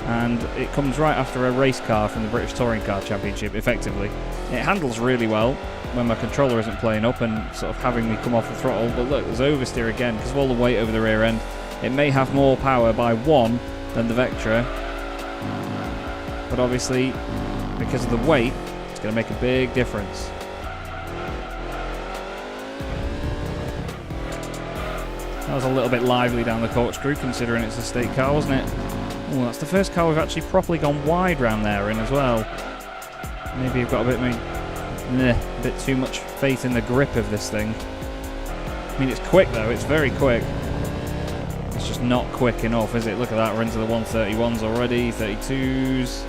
And it comes right after a race car from the British Touring Car Championship, effectively. It handles really well when my controller isn't playing up and sort of having me come off the throttle. But look, there's oversteer again because of all the weight over the rear end. It may have more power by 1 than the Vectra, but obviously, because of the weight, it's going to make a big difference. That was a little bit lively down the corkscrew, considering it's a state car, wasn't it? Oh, that's the first car we've actually properly gone wide round there in as well. Maybe you've got a bit too much faith in the grip of this thing. I mean, it's quick though, it's very quick. It's just not quick enough, is it? Look at that, we're into the 131s already, 32s.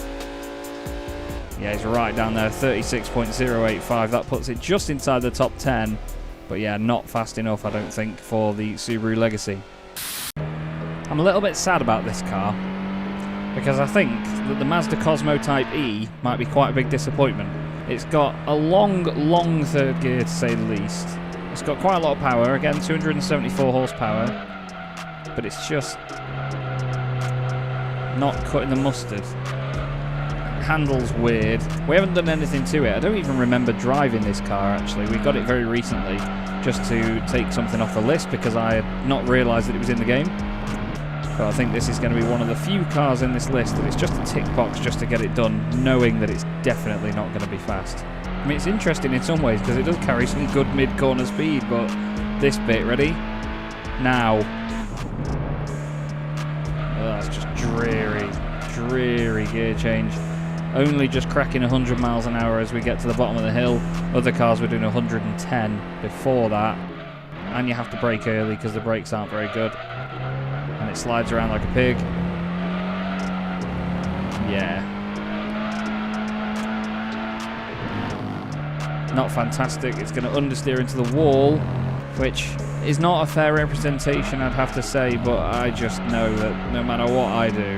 Yeah, he's right down there, 36.085. That puts it just inside the top 10. But yeah, not fast enough, I don't think, for the Subaru Legacy. I'm a little bit sad about this car, because I think that the Mazda Cosmo Type E might be quite a big disappointment. It's got a long third gear, to say the least. It's got quite a lot of power, again, 274 horsepower. But it's just not cutting the mustard. It handles weird. We haven't done anything to it. I don't even remember driving this car, actually. We got it very recently just to take something off the list because I had not realised that it was in the game. But I think this is going to be one of the few cars in this list that it's just a tick box just to get it done, knowing that it's definitely not going to be fast. I mean, it's interesting in some ways because it does carry some good mid-corner speed, but this bit, ready? Now. Oh, that's just dreary gear change. Only just cracking 100 miles an hour as we get to the bottom of the hill. Other cars were doing 110 before that. And you have to brake early because the brakes aren't very good. And it slides around like a pig. Yeah. Not fantastic. It's going to understeer into the wall, which is not a fair representation, I'd have to say, but I just know that no matter what I do,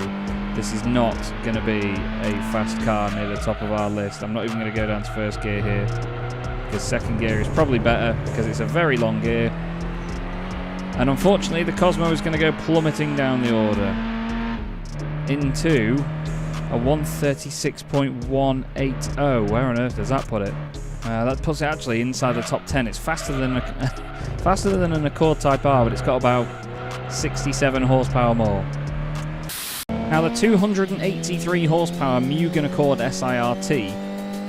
this is not going to be a fast car near the top of our list. I'm not even going to go down to first gear here, because second gear is probably better, because it's a very long gear. And unfortunately, the Cosmo is going to go plummeting down the order into a 136.180. Where on earth does that put it? That puts it actually inside the top 10. It's faster than an Accord Type R, but it's got about 67 horsepower more. Now the 283 horsepower Mugen Accord SIRT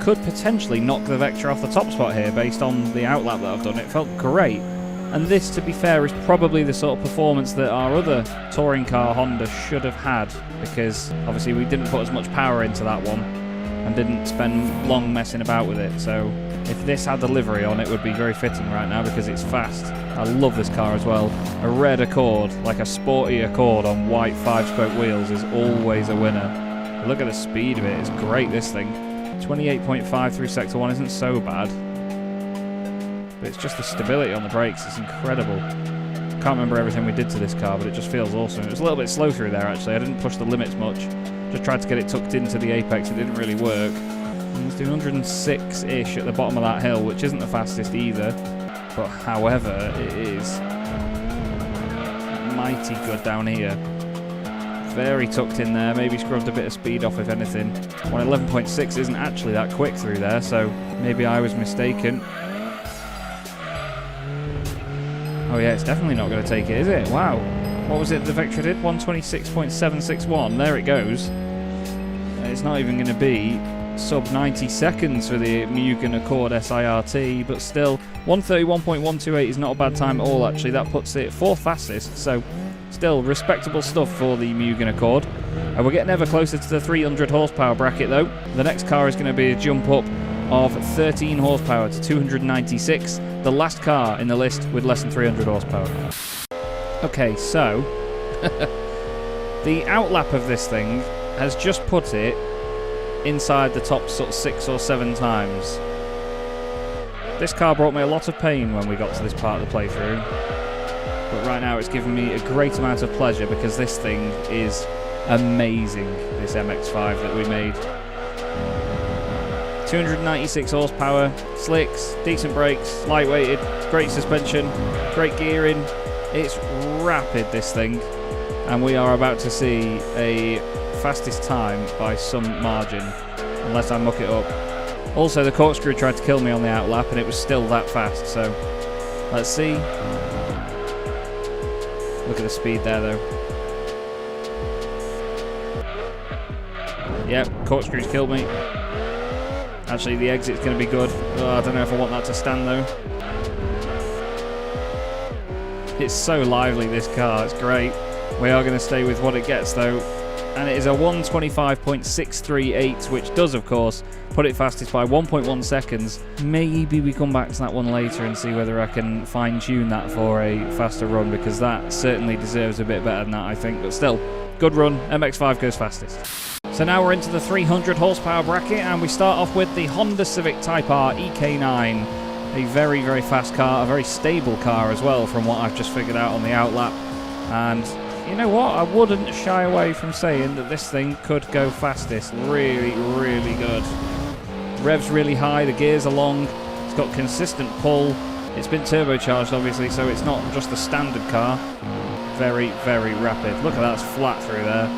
could potentially knock the Vectra off the top spot here based on the outlap that I've done. It felt great. And this, to be fair, is probably the sort of performance that our other touring car Honda should have had, because obviously we didn't put as much power into that one and didn't spend long messing about with it. So if this had the livery on, it would be very fitting right now because it's fast. I love this car as well. A red Accord, like a sporty Accord on white 5-spoke wheels, is always a winner. Look at the speed of it. It's great, this thing. 28.5 through Sector 1 isn't so bad. But it's just the stability on the brakes. It's incredible. Can't remember everything we did to this car, but it just feels awesome. It was a little bit slow through there, actually. I didn't push the limits much. Just tried to get it tucked into the apex. It didn't really work. And it's doing 106-ish at the bottom of that hill, which isn't the fastest either. But however, it is mighty good down here. Very tucked in there. Maybe scrubbed a bit of speed off, if anything. 111.6 isn't actually that quick through there, so maybe I was mistaken. Oh yeah, it's definitely not going to take it, is it? Wow. What was it the Vectra did? 126.761. There it goes. It's not even going to be sub 90 seconds for the Mugen Accord SIRT, but still, 131.128 is not a bad time at all, actually. That puts it 4th fastest, so still respectable stuff for the Mugen Accord. And we're getting ever closer to the 300 horsepower bracket, though. The next car is going to be a jump up of 13 horsepower to 296. The last car in the list with less than 300 horsepower. Okay, so the outlap of this thing has just put it inside the top sort of 6 or 7 times. This car brought me a lot of pain when we got to this part of the playthrough, but right now it's given me a great amount of pleasure because this thing is amazing, this MX-5 that we made. 296 horsepower, slicks, decent brakes, lightweighted, great suspension, great gearing. It's rapid, this thing, and we are about to see a fastest time by some margin, unless I muck it up. Also, the corkscrew tried to kill me on the outlap, and it was still that fast, so let's see. Look at the speed there, though. Yep, corkscrew's killed me. Actually, the exit's going to be good. Oh, I don't know if I want that to stand, though. It's so lively, this car. It's great. We are going to stay with what it gets, though. And it is a 125.638, which does, of course, put it fastest by 1.1 seconds. Maybe we come back to that one later and see whether I can fine-tune that for a faster run, because that certainly deserves a bit better than that, I think. But still, good run. MX-5 goes fastest. So now we're into the 300 horsepower bracket, and we start off with the Honda Civic Type R EK9. A very, very fast car, a very stable car as well, from what I've just figured out on the outlap. And you know what? I wouldn't shy away from saying that this thing could go fastest. Really, really good. Revs really high, the gears are long, it's got consistent pull. It's been turbocharged, obviously, so it's not just a standard car. Very, very rapid. Look at that, it's flat through there.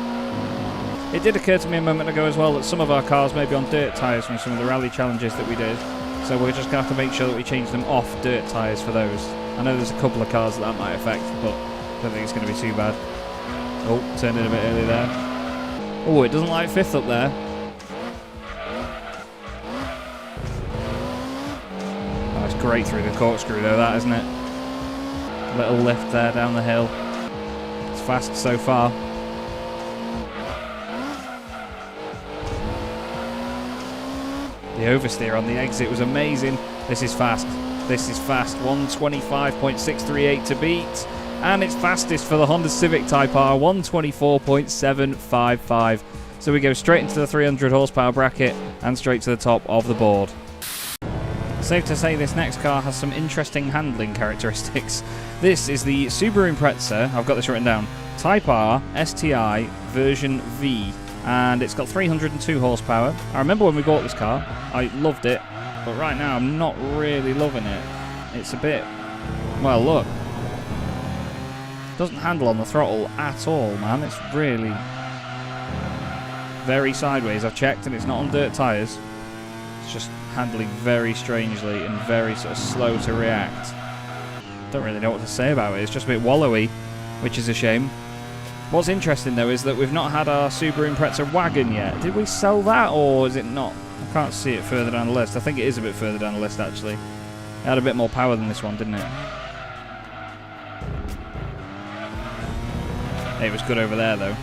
It did occur to me a moment ago as well that some of our cars may be on dirt tyres from some of the rally challenges that we did. So we're just going to have to make sure that we change them off dirt tyres for those. I know there's a couple of cars that might affect, but I don't think it's going to be too bad. Oh, turned in a bit early there. Oh, it doesn't like fifth up there. Oh, it's great through the corkscrew though, that, isn't it? Little lift there down the hill. It's fast so far. The oversteer on the exit was amazing. This is fast. This is fast. 125.638 to beat. And it's fastest for the Honda Civic Type R, 124.755. So we go straight into the 300 horsepower bracket and straight to the top of the board. Safe to say this next car has some interesting handling characteristics. This is the Subaru Impreza, I've got this written down, Type R STI version V, and it's got 302 horsepower. I remember when we bought this car, I loved it, but right now I'm not really loving it. It's a bit, well, look. Doesn't handle on the throttle at all, man. It's really very sideways. I've checked and it's not on dirt tyres. It's just handling very strangely and very sort of slow to react. Don't really know what to say about it. It's just a bit wallowy, which is a shame. What's interesting though is that we've not had our Subaru Impreza wagon yet. Did we sell that or is it not? I can't see it further down the list. I think it is a bit further down the list actually. It had a bit more power than this one, didn't it? It was good over there though.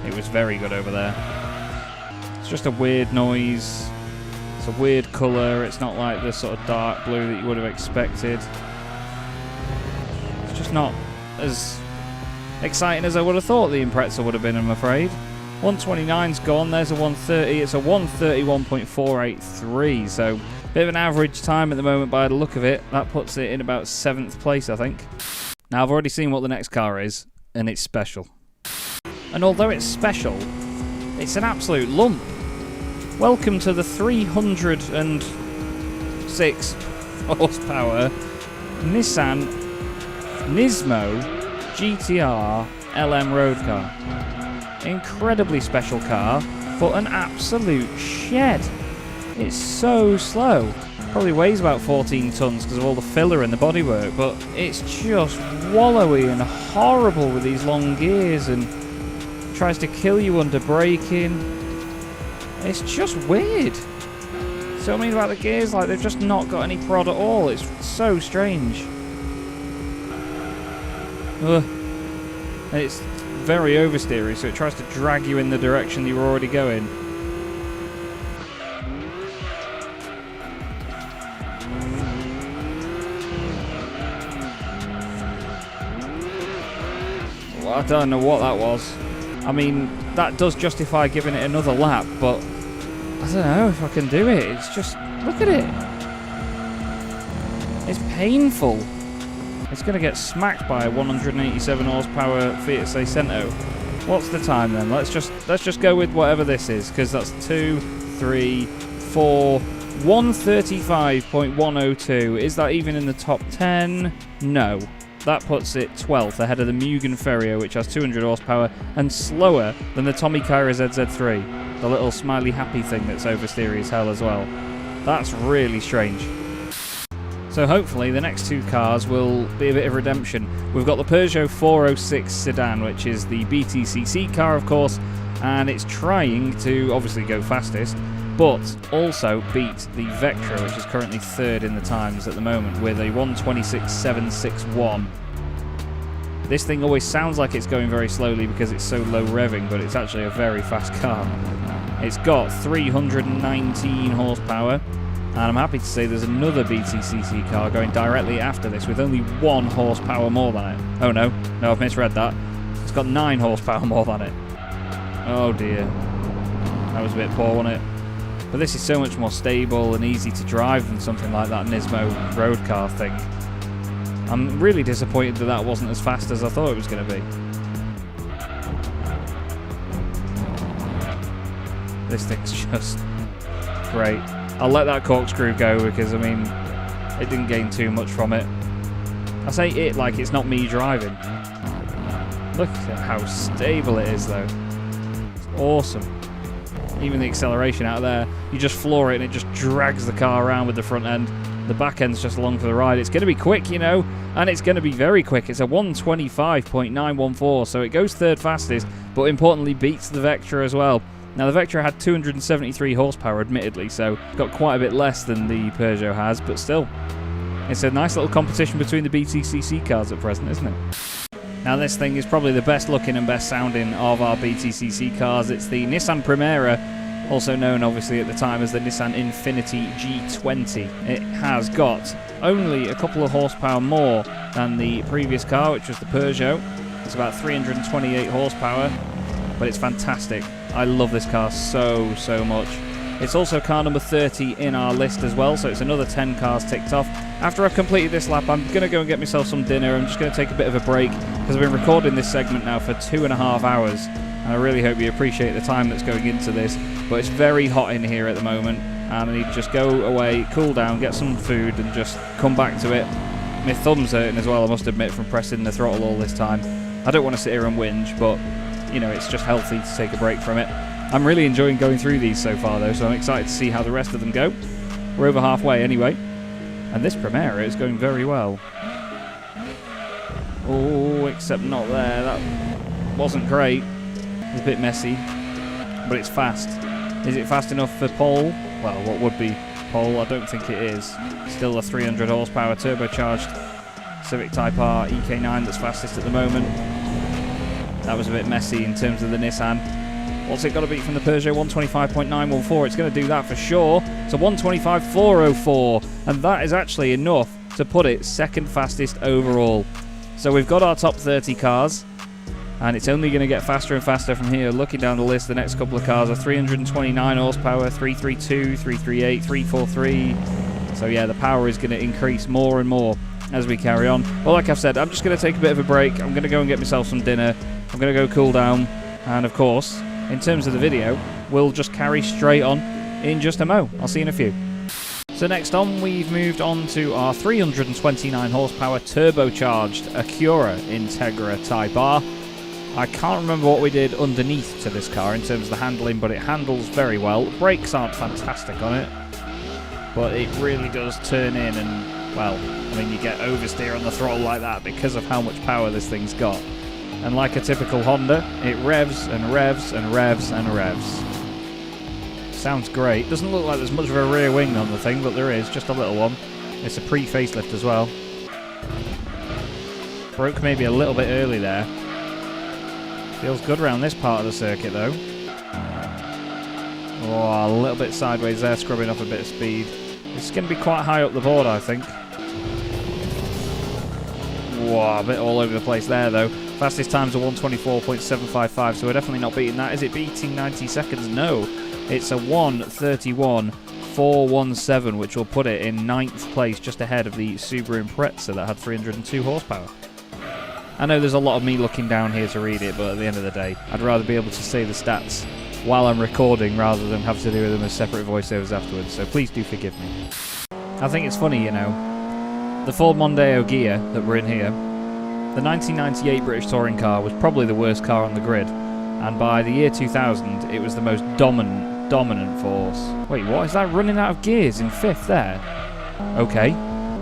It was very good over there. It's just a weird noise. It's a weird colour. It's not like the sort of dark blue that you would have expected. It's just not as exciting as I would have thought the Impreza would have been, I'm afraid. 129's gone. There's a 130. It's a 131.483. So, bit of an average time at the moment by the look of it. That puts it in about 7th place, I think. Now, I've already seen what the next car is, and it's special. And although it's special, it's an absolute lump. Welcome to the 306 horsepower Nissan Nismo GTR LM road car. Incredibly special car, but an absolute shed. It's so slow. Probably weighs about 14 tons because of all the filler in the bodywork, but it's just wallowy and horrible with these long gears and tries to kill you under braking. It's just weird. So I mean about the gears, like they've just not got any prod at all. It's so strange. Ugh. And it's very oversteery, so it tries to drag you in the direction you were already going. Well, I don't know what that was. I mean, that does justify giving it another lap, but I don't know if I can do it. It's just, look at it. It's painful. It's going to get smacked by a 187 horsepower Fiat Seicento. What's the time then? Let's just go with whatever this is, because that's 2, 3, 4, 135.102. Is that even in the top 10? No. That puts it 12th, ahead of the Mugen Ferio, which has 200 horsepower and slower than the Tommy Kaira ZZIII, the little smiley happy thing that's oversteery as hell as well. That's really strange. So hopefully the next two cars will be a bit of redemption. We've got the Peugeot 406 sedan, which is the BTCC car, of course, and it's trying to obviously go fastest, but also beat the Vectra, which is currently 3rd in the times at the moment with a 126.761. This thing always sounds like it's going very slowly because it's so low revving, but it's actually a very fast car. It's got 319 horsepower, and I'm happy to say there's another BTCC car going directly after this with only 1 horsepower more than it. Oh no, I've misread that. It's got 9 horsepower more than it. Oh dear. That was a bit poor, wasn't it? But this is so much more stable and easy to drive than something like that Nismo road car thing. I'm really disappointed that that wasn't as fast as I thought it was going to be. This thing's just great. I'll let that corkscrew go because, I mean, it didn't gain too much from it. I say it like it's not me driving. Look at how stable it is, though. It's awesome. Even the acceleration out of there, you just floor it and it just drags the car around with the front end. The back end's just along for the ride. It's going to be quick, you know, and it's going to be very quick. It's a 125.914, so it goes third fastest, but importantly beats the Vectra as well. Now, the Vectra had 273 horsepower, admittedly, so got quite a bit less than the Peugeot has, but still, it's a nice little competition between the BTCC cars at present, isn't it? Now, this thing is probably the best looking and best sounding of our BTCC cars. It's the Nissan Primera, also known obviously at the time as the Nissan Infiniti G20. It has got only a couple of horsepower more than the previous car, which was the Peugeot. It's about 328 horsepower, but it's fantastic. I love this car so much. It's also car number 30 in our list as well, so it's another 10 cars ticked off. After I've completed this lap, I'm going to go and get myself some dinner. I'm just going to take a bit of a break, because I've been recording this segment now for 2.5 hours. And I really hope you appreciate the time that's going into this, but it's very hot in here at the moment, and I need to just go away, cool down, get some food, and just come back to it. My thumb's hurting as well, I must admit, from pressing the throttle all this time. I don't want to sit here and whinge, but, you know, it's just healthy to take a break from it. I'm really enjoying going through these so far, though, so I'm excited to see how the rest of them go. We're over halfway anyway, and this Primera is going very well. Oh, except not there. That wasn't great. It's a bit messy, but it's fast. Is it fast enough for pole? Well, what would be pole? I don't think it is. Still a 300 horsepower turbocharged Civic Type R EK9 that's fastest at the moment. That was a bit messy in terms of the Nissan. What's it got to beat from the Peugeot? 125.914. It's going to do that for sure. It's a 125.404, and that is actually enough to put it second fastest overall. So we've got our top 30 cars, and it's only going to get faster and faster from here. Looking down the list, the next couple of cars are 329 horsepower, 332, 338, 343. So yeah, the power is going to increase more and more as we carry on. Well, like I've said, I'm just going to take a bit of a break. I'm going to go and get myself some dinner. I'm going to go cool down. And of course, in terms of the video, we'll just carry straight on in just a mo. I'll see you in a few. So next on, we've moved on to our 329 horsepower turbocharged Acura Integra Type R. I can't remember what we did underneath to this car in terms of the handling, but it handles very well. Brakes aren't fantastic on it, but it really does turn in, and, well, I mean, you get oversteer on the throttle like that because of how much power this thing's got. And like a typical Honda, it revs and revs and revs and revs. Sounds great. Doesn't look like there's much of a rear wing on the thing, but there is, just a little one. It's a pre-facelift as well. Broke maybe a little bit early there. Feels good around this part of the circuit though. Oh, a little bit sideways there, scrubbing off a bit of speed. It's going to be quite high up the board, I think. Whoa, a bit all over the place there though. Fastest time's a 124.755, so we're definitely not beating that. Is it beating 90 seconds? No. It's a 1:31.417, which will put it in 9th place, just ahead of the Subaru Impreza that had 302 horsepower. I know there's a lot of me looking down here to read it, but at the end of the day, I'd rather be able to say the stats while I'm recording rather than have to do them as separate voiceovers afterwards, so please do forgive me. I think it's funny, you know, the Ford Mondeo gear that we're in here, the 1998 British touring car was probably the worst car on the grid, and by the year 2000 it was the most dominant force. Wait, what? Is that running out of gears in 5th there? Okay.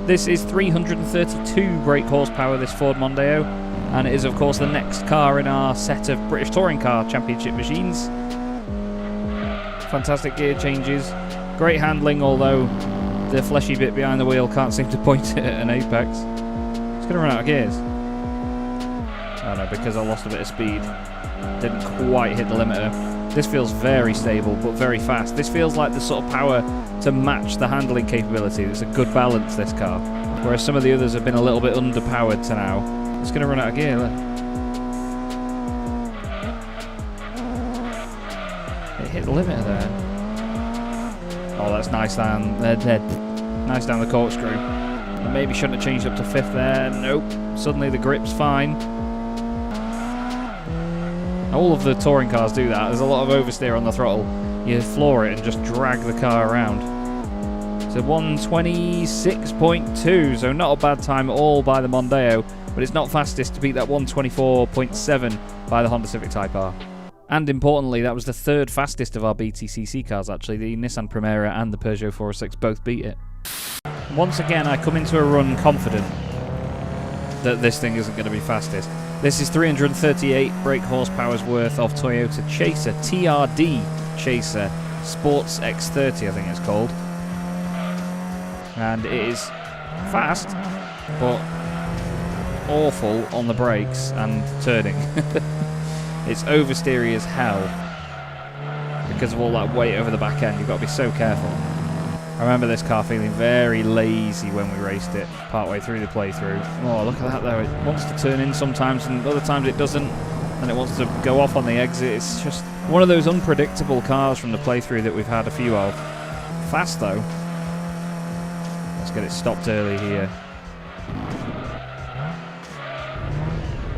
This is 332 brake horsepower, this Ford Mondeo, and it is of course the next car in our set of British touring car championship machines. Fantastic gear changes, great handling, although the fleshy bit behind the wheel can't seem to point it at an apex. It's going to run out of gears. Oh no, because I lost a bit of speed. Didn't quite hit the limiter. This feels very stable, but very fast. This feels like the sort of power to match the handling capability. It's a good balance, this car. Whereas some of the others have been a little bit underpowered to now. It's going to run out of gear, look. It hit the limiter there. Oh, that's nice down. Nice down the corkscrew. Maybe shouldn't have changed up to 5th there. Nope. Suddenly the grip's fine. All of the touring cars do that. There's a lot of oversteer on the throttle. You floor it and just drag the car around. So 126.2, so not a bad time at all by the Mondeo, but it's not fastest to beat that 124.7 by the Honda Civic Type R. And importantly, that was the 3rd fastest of our BTCC cars actually. The Nissan Primera and the Peugeot 406 both beat it. Once again, I come into a run confident that this thing isn't going to be fastest. This is 338 brake horsepower's worth of Toyota Chaser, TRD Chaser, Sports X30 I think it's called. And it is fast, but awful on the brakes and turning. It's oversteery as hell because of all that weight over the back end. You've got to be so careful. I remember this car feeling very lazy when we raced it partway through the playthrough. Oh, look at that though. It wants to turn in sometimes and other times it doesn't. And it wants to go off on the exit. It's just one of those unpredictable cars from the playthrough that we've had a few of. Fast though. Let's get it stopped early here.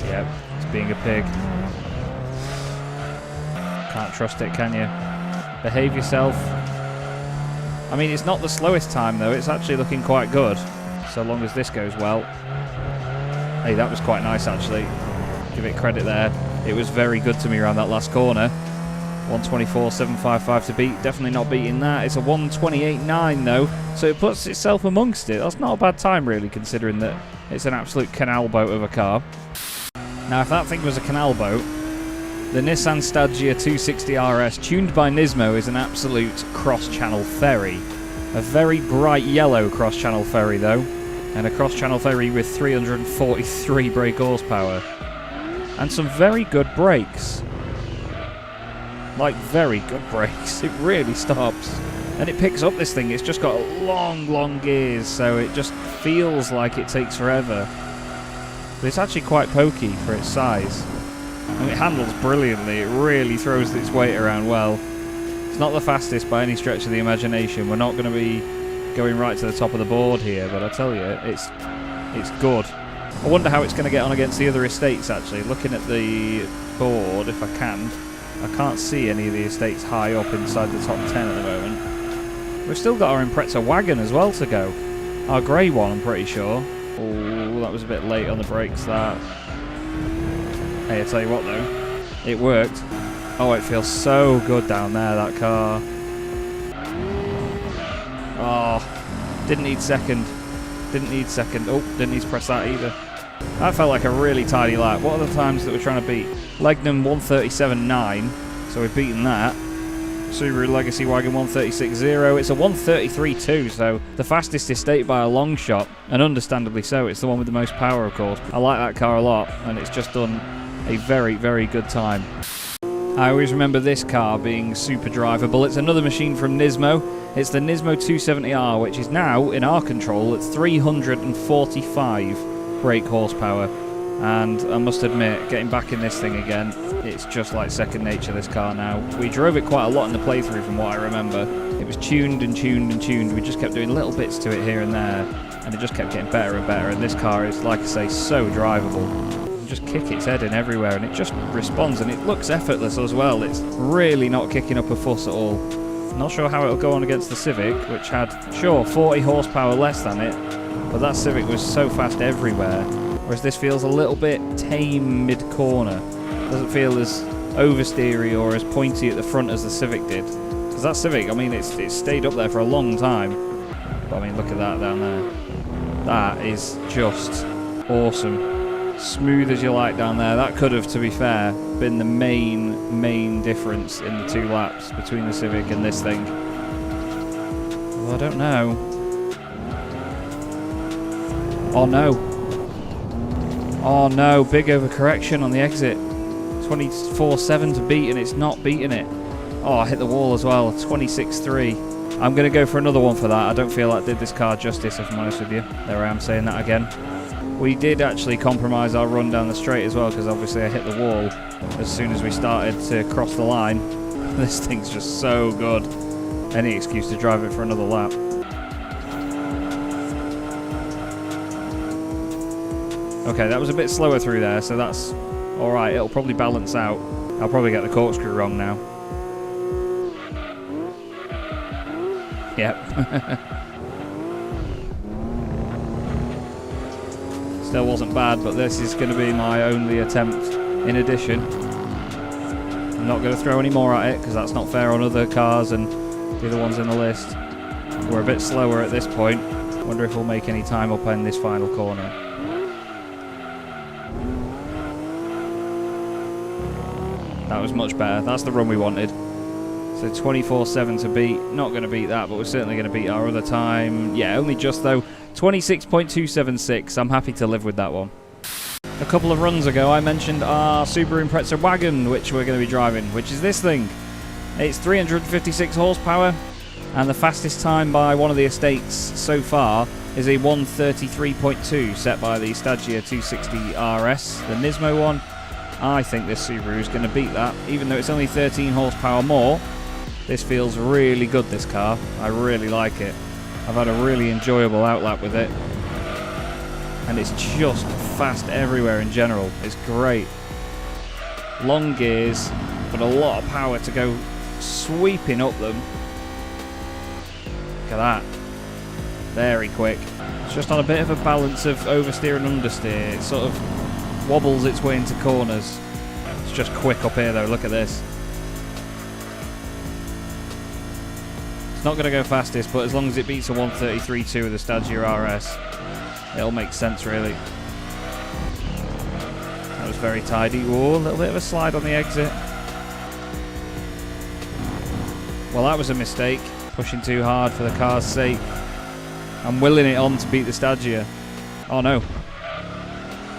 Yep, it's being a pig. Can't trust it, can you? Behave yourself. I mean, it's not the slowest time though, it's actually looking quite good, so long as this goes well. Hey, that was quite nice actually. Give it credit there. It was very good to me around that last corner. 124.755 to beat, definitely not beating that. It's a 128.9 though, so it puts itself amongst it. That's not a bad time really, considering that it's an absolute canal boat of a car. Now, if that thing was a canal boat, the Nissan Stagea 260 RS, tuned by Nismo, is an absolute cross-channel ferry. A very bright yellow cross-channel ferry, though, and a cross-channel ferry with 343 brake horsepower. And some very good brakes. Like, very good brakes. It really stops. And it picks up this thing. It's just got long, long gears, so it just feels like it takes forever. But it's actually quite pokey for its size. And it handles brilliantly. It really throws its weight around well. It's not the fastest by any stretch of the imagination. We're not going to be going right to the top of the board here, but I tell you, it's good. I wonder how it's going to get on against the other estates, actually. Looking at the board, if I can't see any of the estates high up inside the top 10 at the moment. We've still got our Impreza wagon as well to go. Our grey one, I'm pretty sure. Oh, that was a bit late on the brakes, that. Hey, I tell you what though, it worked. Oh, it feels so good down there, that car. Oh, didn't need second. Didn't need second. Oh, didn't need to press that either. That felt like a really tidy lap. What are the times that we're trying to beat? Legnum 137.9, so we've beaten that. Subaru Legacy Wagon 136.0. It's a 133.2, so the fastest estate by a long shot, and understandably so. It's the one with the most power, of course. I like that car a lot, and it's just done a very, very good time. I always remember this car being super drivable. It's another machine from Nismo. It's the Nismo 270R, which is now in our control at 345 brake horsepower. And I must admit, getting back in this thing again, it's just like second nature, this car now. We drove it quite a lot in the playthrough from what I remember. It was tuned and tuned and tuned. We just kept doing little bits to it here and there, and it just kept getting better and better. And this car is, like I say, so drivable. Just kick its head in everywhere and it just responds, and it looks effortless as well. It's really not kicking up a fuss at all. Not sure how it'll go on against the Civic, which had, sure, 40 horsepower less than it, but that Civic was so fast everywhere, whereas this feels a little bit tame mid-corner. Doesn't feel as oversteery or as pointy at the front as the Civic did. Because that Civic, I mean, it's stayed up there for a long time, but I mean, look at that down there. That is just awesome. Smooth as you like down there. That could have, to be fair, been the main difference in the two laps between the Civic and this thing. Well, I don't know. Oh no. Oh no, big overcorrection on the exit. 24.7 to beat and it's not beating it. Oh, I hit the wall as well. 26.3. I'm going to go for another one for that. I don't feel that did this car justice, if I'm honest with you. There I am saying that again. We did actually compromise our run down the straight as well, because obviously I hit the wall as soon as we started to cross the line. This thing's just so good. Any excuse to drive it for another lap. Okay, that was a bit slower through there, so that's alright. It'll probably balance out. I'll probably get the corkscrew wrong now. Yep. Still wasn't bad, but this is going to be my only attempt in addition. I'm not going to throw any more at it, because that's not fair on other cars and the other ones in the list. We're a bit slower at this point. Wonder if we'll make any time up in this final corner. That was much better. That's the run we wanted. So 24.7 to beat. Not going to beat that, but we're certainly going to beat our other time. Yeah, only just though. 26.276. I'm happy to live with that one. A couple of runs ago, I mentioned our Subaru Impreza wagon, which we're going to be driving, which is this thing. It's 356 horsepower, and the fastest time by one of the estates so far is a 133.2 set by the Stagea 260 RS, the Nismo one. I think this Subaru is going to beat that, even though it's only 13 horsepower more. This feels really good, this car. I really like it. I've had a really enjoyable outlap with it. And it's just fast everywhere in general. It's great. Long gears, but a lot of power to go sweeping up them. Look at that. Very quick. It's just on a bit of a balance of oversteer and understeer. It sort of wobbles its way into corners. It's just quick up here though. Look at this. It's not going to go fastest, but as long as it beats a 133.2 with the Stagea RS, it'll make sense, really. That was very tidy. Whoa, a little bit of a slide on the exit. Well, that was a mistake. Pushing too hard for the car's sake. I'm willing it on to beat the Stagea. Oh no.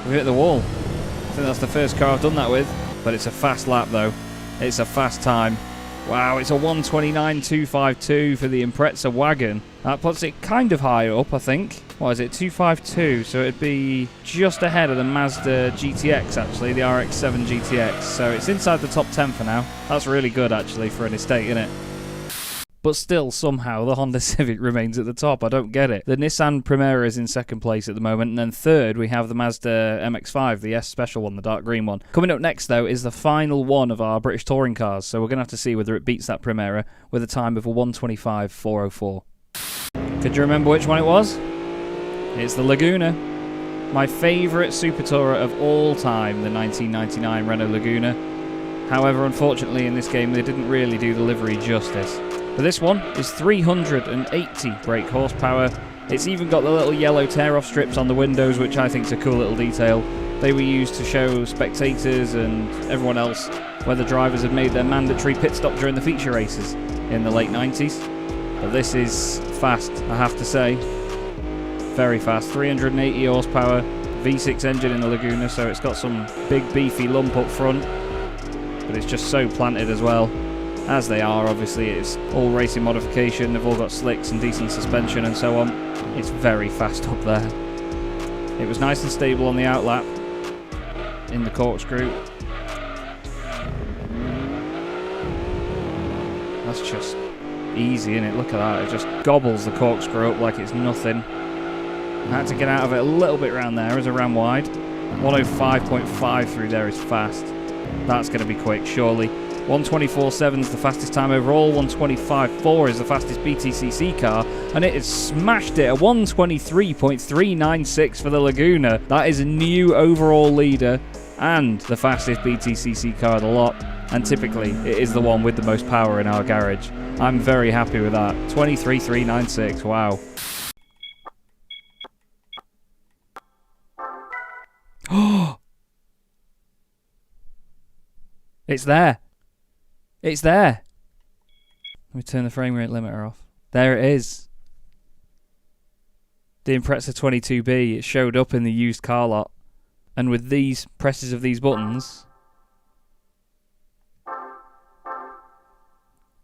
We hit the wall. I think that's the first car I've done that with. But it's a fast lap, though. It's a fast time. Wow, it's a 129.252 for the Impreza wagon. That puts it kind of high up, I think. What is it, 252? So it'd be just ahead of the Mazda GTX, actually, the RX-7 GTX. So it's inside the top 10 for now. That's really good, actually, for an estate, isn't it? But still, somehow, the Honda Civic remains at the top. I don't get it. The Nissan Primera is in second place at the moment, and then third, we have the Mazda MX-5, the S Special one, the dark green one. Coming up next, though, is the final one of our British touring cars, so we're going to have to see whether it beats that Primera with a time of a 125.404. Could you remember which one it was? It's the Laguna. My favourite Super Tourer of all time, the 1999 Renault Laguna. However, unfortunately, in this game, they didn't really do the livery justice. But this one is 380 brake horsepower. It's even got the little yellow tear-off strips on the windows, which I think is a cool little detail. They were used to show spectators and everyone else where the drivers had made their mandatory pit stop during the feature races in the late 90s. But this is fast, I have to say. Very fast. 380 horsepower, V6 engine in the Laguna, so it's got some big beefy lump up front. But it's just so planted as well. As they are, obviously. It's all racing modification. They've all got slicks and decent suspension and so on. It's very fast up there. It was nice and stable on the outlap in the corkscrew. That's just easy, isn't it? Look at that. It just gobbles the corkscrew up like it's nothing. I had to get out of it a little bit around there as I ran wide. 105.5 through there is fast. That's going to be quick, surely. 124.7 is the fastest time overall, 125.4 is the fastest BTCC car, and it has smashed it, a 123.396 for the Laguna. That is a new overall leader and the fastest BTCC car of the lot, and typically it is the one with the most power in our garage. I'm very happy with that. 23.396, wow. Oh! It's there. It's there. Let me turn the frame rate limiter off. There it is. The Impreza 22B. It showed up in the used car lot. And with these presses of these buttons,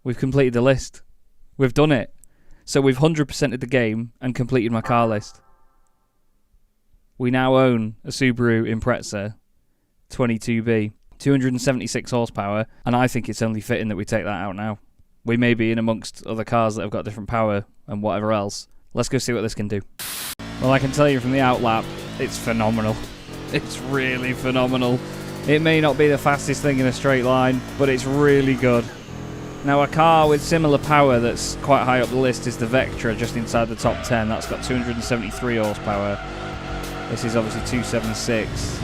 we've completed the list. We've done it. So we've 100%ed the game and completed my car list. We now own a Subaru Impreza 22B. 276 horsepower, and I think it's only fitting that we take that out now. We may be in amongst other cars that have got different power and whatever else. Let's go see what this can do. Well, I can tell you from the outlap, it's phenomenal. It's really phenomenal. It may not be the fastest thing in a straight line, but it's really good. Now, a car with similar power that's quite high up the list is the Vectra, just inside the top 10. That's got 273 horsepower. This is obviously 276.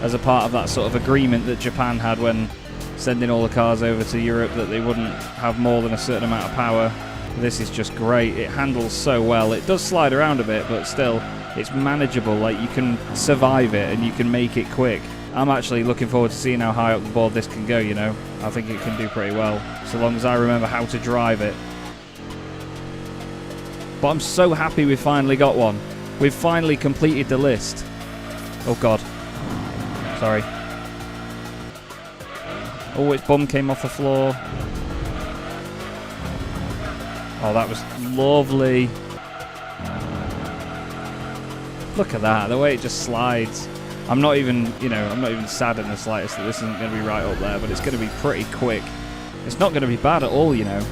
As a part of that sort of agreement that Japan had when sending all the cars over to Europe, that they wouldn't have more than a certain amount of power. This is just great. It handles so well. It does slide around a bit, but still, it's manageable. Like, you can survive it and you can make it quick. I'm actually looking forward to seeing how high up the board this can go, you know. I think it can do pretty well, so long as I remember how to drive it. But I'm so happy we finally got one. We've finally completed the list. Oh, God. Sorry. Oh, its bum came off the floor. Oh, that was lovely. Look at that, the way it just slides. I'm not even, you know, I'm not even sad in the slightest that this isn't going to be right up there, but it's going to be pretty quick. It's not going to be bad at all, you know.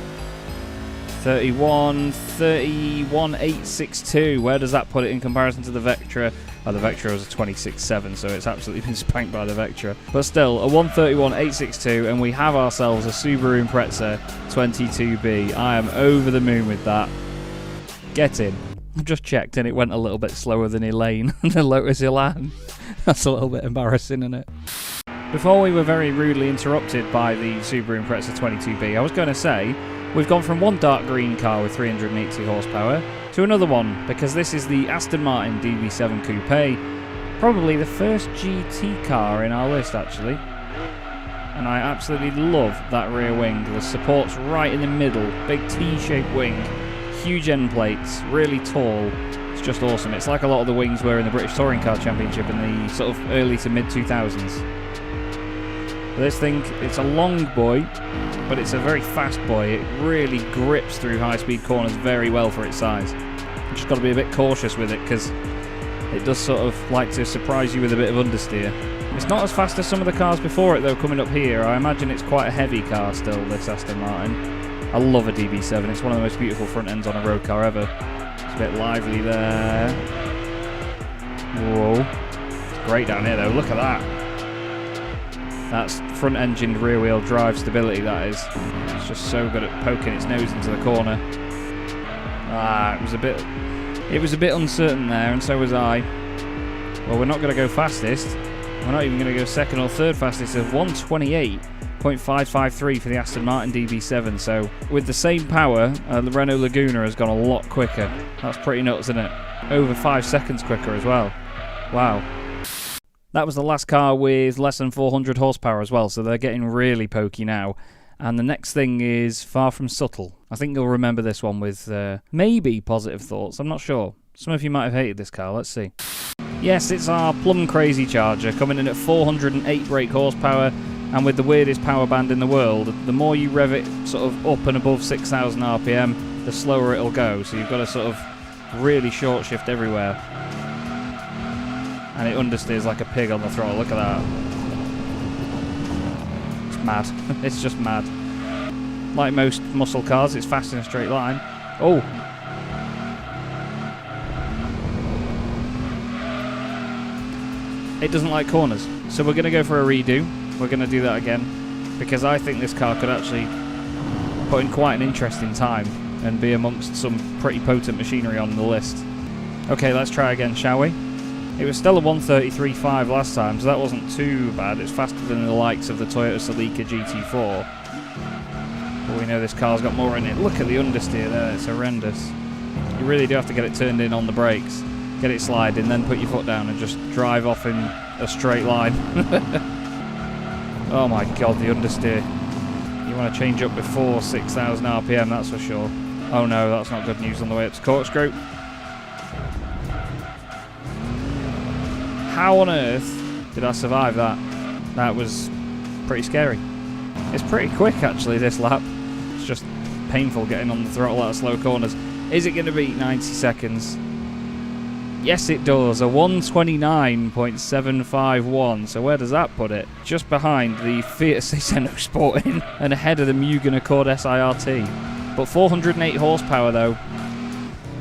31.862. Where does that put it in comparison to the Vectra? Oh, the Vectra was a 26.7, so it's absolutely been spanked by the Vectra. But still, a 131.862, and we have ourselves a Subaru Impreza 22B. I am over the moon with that. Get in. I've just checked, and it went a little bit slower than Elaine, the Lotus Elan. That's a little bit embarrassing, isn't it? Before we were very rudely interrupted by the Subaru Impreza 22B, I was going to say, we've gone from one dark green car with 380 horsepower to another one, because this is the Aston Martin DB7 Coupe, probably the first GT car in our list, actually. And I absolutely love that rear wing. The support's right in the middle, big T-shaped wing, huge end plates, really tall. It's just awesome. It's like a lot of the wings were in the British Touring Car Championship in the sort of early to mid 2000s. This thing, it's a long boy, but it's a very fast boy. It really grips through high-speed corners very well for its size. You've just got to be a bit cautious with it, because it does sort of like to surprise you with a bit of understeer. It's not as fast as some of the cars before it, though, coming up here. I imagine it's quite a heavy car still, this Aston Martin. I love a DB7. It's one of the most beautiful front ends on a road car ever. It's a bit lively there. Whoa. It's great down here, though. Look at that. That's front-engined rear-wheel drive stability, that is. It's just so good at poking its nose into the corner. It was a bit uncertain there, and so was I. Well, we're not going to go fastest. We're not even going to go second or third fastest of 128.553 for the Aston Martin DB7. So with the same power, the Renault Laguna has gone a lot quicker. That's pretty nuts, isn't it? Over 5 seconds quicker as well. Wow. That was the last car with less than 400 horsepower as well, so they're getting really pokey now. And the next thing is far from subtle. I think you'll remember this one with maybe positive thoughts. I'm not sure. Some of you might have hated this car. Let's see. Yes, it's our plum crazy Charger, coming in at 408 brake horsepower, and with the weirdest power band in the world. The more you rev it sort of up and above 6,000 RPM, the slower it'll go. So you've got to sort of really short shift everywhere. And it understeers like a pig on the throttle. Look at that. It's mad. It's just mad. Like most muscle cars, it's fast in a straight line. Oh! It doesn't like corners. So we're going to go for a redo. We're going to do that again. Because I think this car could actually put in quite an interesting time and be amongst some pretty potent machinery on the list. Okay, let's try again, shall we? It was still a 133.5 last time, so that wasn't too bad. It's faster than the likes of the Toyota Celica GT4. But we know this car's got more in it. Look at the understeer there, it's horrendous. You really do have to get it turned in on the brakes, get it sliding, then put your foot down and just drive off in a straight line. Oh my god, the understeer. You want to change up before 6,000 RPM, that's for sure. Oh no, that's not good news on the way up to corkscrew. How on earth did I survive that? That was pretty scary. It's pretty quick, actually, this lap. It's just painful getting on the throttle out of slow corners. Is it going to beat 90 seconds? Yes, it does. A 129.751. So where does that put it? Just behind the Fiat Seicento Sporting and ahead of the Mugen Accord SIRT. But 408 horsepower, though.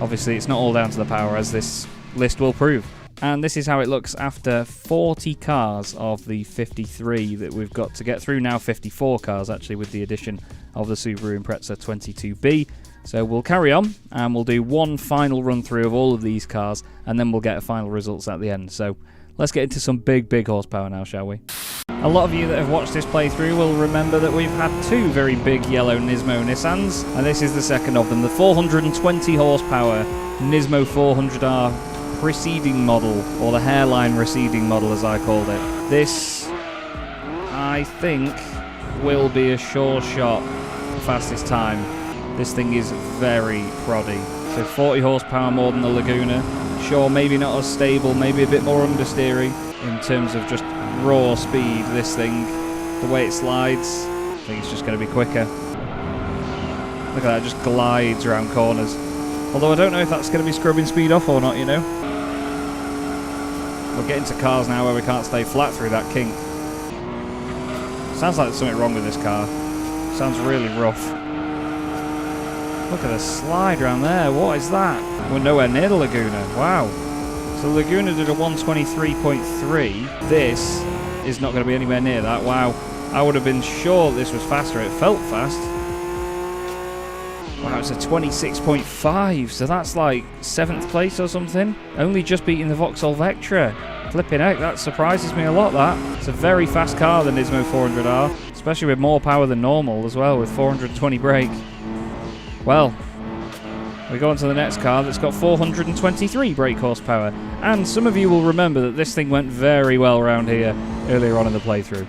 Obviously, it's not all down to the power, as this list will prove. And this is how it looks after 40 cars of the 53 that we've got to get through. Now 54 cars, actually, with the addition of the Subaru Impreza 22B. So we'll carry on, and we'll do one final run-through of all of these cars, and then we'll get final results at the end. So let's get into some big horsepower now, shall we? A lot of you that have watched this playthrough will remember that we've had two very big yellow Nismo Nissans, and this is the second of them, the 420 horsepower Nismo 400R preceding model, or the hairline receding model as I called it. This, I think, will be a sure shot fastest time. This thing is very proddy. So 40 horsepower more than the Laguna. Sure, maybe not as stable, maybe a bit more understeery in terms of just raw speed. This thing, the way it slides, I think it's just going to be quicker. Look at that, it just glides around corners. Although I don't know if that's going to be scrubbing speed off or not, you know. We're getting to cars now where we can't stay flat through that kink. Sounds like there's something wrong with this car. Sounds really rough. Look at the slide around there. What is that? We're nowhere near the Laguna. Wow. So the Laguna did a 123.3. This is not going to be anywhere near that. Wow. I would have been sure this was faster. It felt fast. Wow, it's a 26.5. So that's like 7th place or something. Only just beating the Vauxhall Vectra. Flipping out, that surprises me a lot, that. It's a very fast car, the Nismo 400R. Especially with more power than normal as well, with 420 brake. Well, we go on to the next car that's got 423 brake horsepower. And some of you will remember that this thing went very well around here earlier on in the playthrough.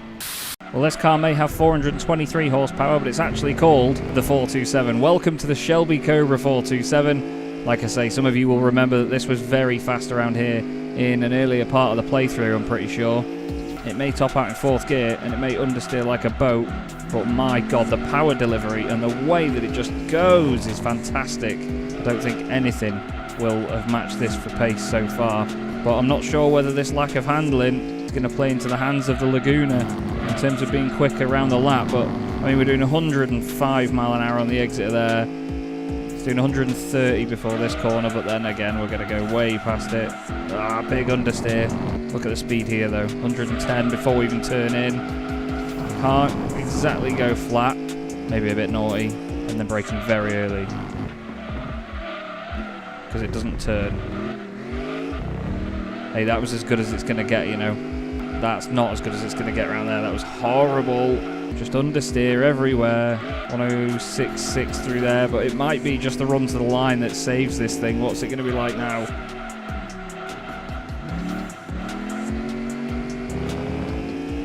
Well, this car may have 423 horsepower, but it's actually called the 427. Welcome to the Shelby Cobra 427. Like I say, some of you will remember that this was very fast around here in an earlier part of the playthrough, I'm pretty sure. It may top out in 4th gear, and it may understeer like a boat, but my god, the power delivery and the way that it just goes is fantastic. I don't think anything will have matched this for pace so far, but I'm not sure whether this lack of handling is going to play into the hands of the Laguna in terms of being quick around the lap. But I mean, we're doing 105 mile an hour on the exit there. It's doing 130 before this corner, but then again we're going to go way past it. Big understeer. Look at the speed here though, 110 before we even turn in. Can't exactly go flat, maybe a bit naughty, and then braking very early because it doesn't turn. Hey, that was as good as it's going to get, you know. That's not as good as it's going to get around there. That was horrible. Just understeer everywhere. 106.6 through there, but it might be just the run to the line that saves this thing. What's it going to be like now?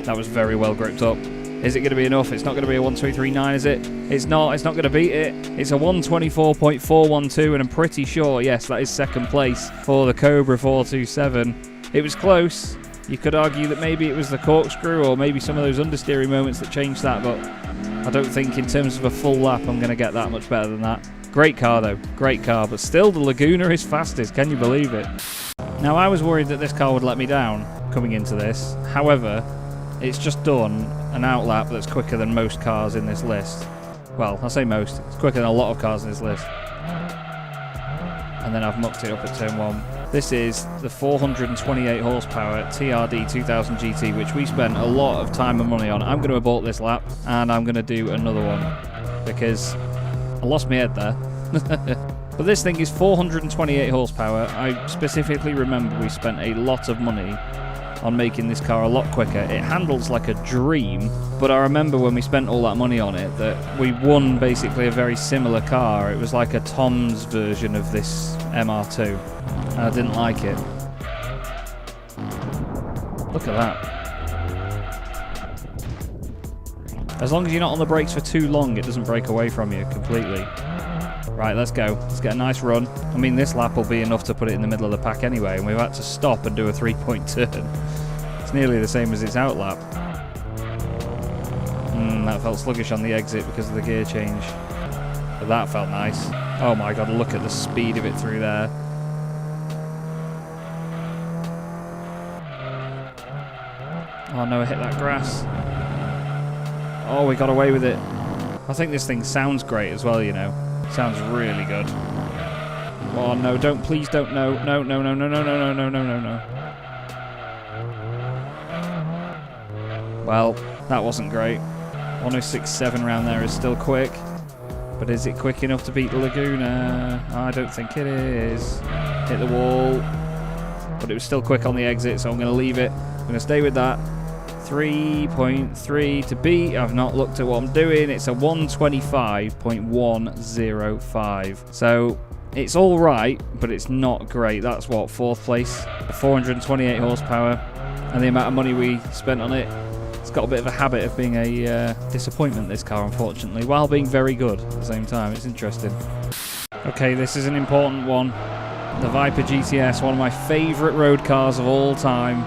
That was very well gripped up. Is it going to be enough? It's not going to be a 123.9, is it? It's not. It's not going to beat it. It's a 124.412, and I'm pretty sure, yes, that is 2nd place for the Cobra 427. It was close. You could argue that maybe it was the corkscrew or maybe some of those understeering moments that changed that, but I don't think in terms of a full lap I'm going to get that much better than that. Great car though, great car, but still the Laguna is fastest, can you believe it? Now I was worried that this car would let me down coming into this, however, it's just done an outlap that's quicker than most cars in this list. Well, I say most, it's quicker than a lot of cars in this list. And then I've mucked it up at turn 1. This is the 428 horsepower TRD 2000 GT, which we spent a lot of time and money on. I'm going to abort this lap, and I'm going to do another one, because I lost my head there. But this thing is 428 horsepower. I specifically remember we spent a lot of money on making this car a lot quicker. It handles like a dream, but I remember when we spent all that money on it that we won basically a very similar car. It was like a Tom's version of this MR2, and I didn't like it. Look at that. As long as you're not on the brakes for too long, it doesn't break away from you completely. Right, let's go. Let's get a nice run. I mean, this lap will be enough to put it in the middle of the pack anyway, and we've had to stop and do a 3-point turn. It's nearly the same as its out lap. That felt sluggish on the exit because of the gear change. But that felt nice. Oh my god, look at the speed of it through there. Oh no, I hit that grass. Oh, we got away with it. I think this thing sounds great as well, you know. Sounds really good. Oh no, don't, please don't, no, no, no, no, no, no, no, no, no, no, no. Well, that wasn't great. 106.7 round there is still quick. But is it quick enough to beat the Laguna? I don't think it is. Hit the wall. but it was still quick on the exit, so I'm going to leave it. I'm going to stay with that. 3.3 to beat. I've not looked at what I'm doing. It's a 125.105. So it's all right, but it's not great. That's what, 4th place. 428 horsepower, and the amount of money we spent on it. It's got a bit of a habit of being a disappointment, this car, unfortunately, while being very good at the same time. It's interesting. Okay, this is an important one. The Viper GTS, one of my favourite road cars of all time.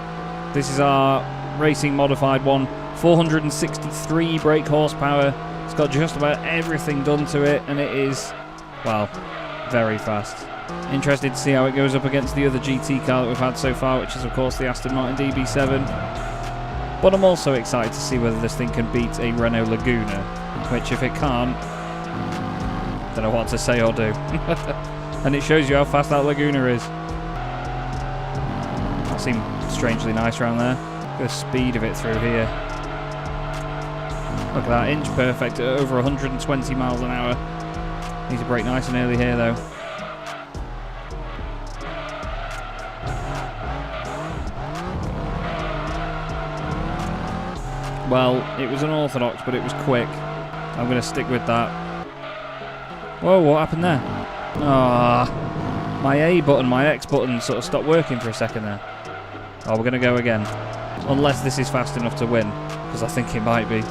This is our racing modified one. 463 brake horsepower. It's got just about everything done to it, and it is, well, very fast. Interested to see how it goes up against the other GT car that we've had so far, which is, of course, the Aston Martin DB7. But I'm also excited to see whether this thing can beat a Renault Laguna, which, if it can't, don't know what to say or do. And it shows you how fast that Laguna is. That seemed strangely nice around there. Look at the speed of it through here. Look at that, inch perfect at over 120 miles an hour. Needs to brake nice and early here, though. Well, it was unorthodox, but it was quick. I'm going to stick with that. Whoa, what happened there? Ah, my A button, my X button sort of stopped working for a second there. Oh, we're going to go again. Unless this is fast enough to win, because I think it might be.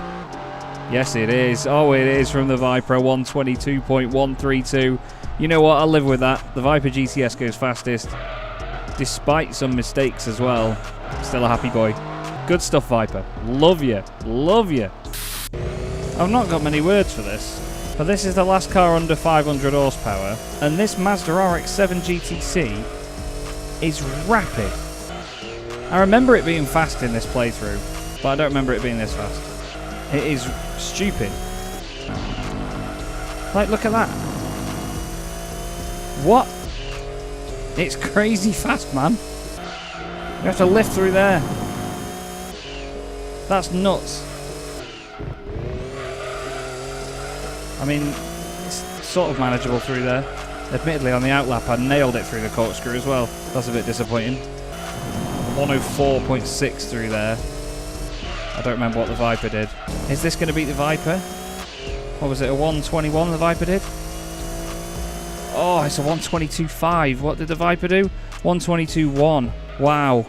Yes, it is. Oh, it is from the Viper, 122.132. You know what? I'll live with that. The Viper GTS goes fastest, despite some mistakes as well. Still a happy boy. Good stuff, Viper. Love you. Love you. I've not got many words for this, but this is the last car under 500 horsepower, and this Mazda RX-7 GTC is rapid. I remember it being fast in this playthrough, but I don't remember it being this fast. It is stupid. Like, look at that. What? It's crazy fast, man. You have to lift through there. That's nuts. I mean, it's sort of manageable through there. Admittedly, on the outlap, I nailed it through the corkscrew as well. That's a bit disappointing. 104.6 through there. I don't remember what the Viper did. Is this going to beat the Viper? What was it, a 121 the Viper did? Oh, it's a 122.5. What did the Viper do? 122.1. Wow.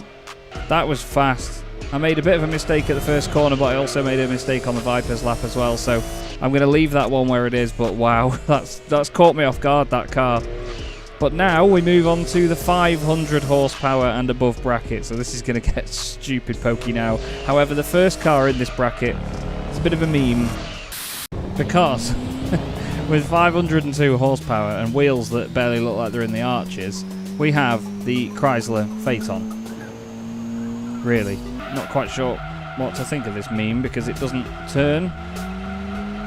That was fast. I made a bit of a mistake at the first corner, but I also made a mistake on the Viper's lap as well, so I'm going to leave that one where it is, but wow, that's caught me off guard, that car. But now we move on to the 500 horsepower and above bracket, so this is going to get stupid pokey now. However, the first car in this bracket is a bit of a meme, because with 502 horsepower and wheels that barely look like they're in the arches, we have the Chrysler Phaeton. Really, not quite sure what to think of this meme, because it doesn't turn.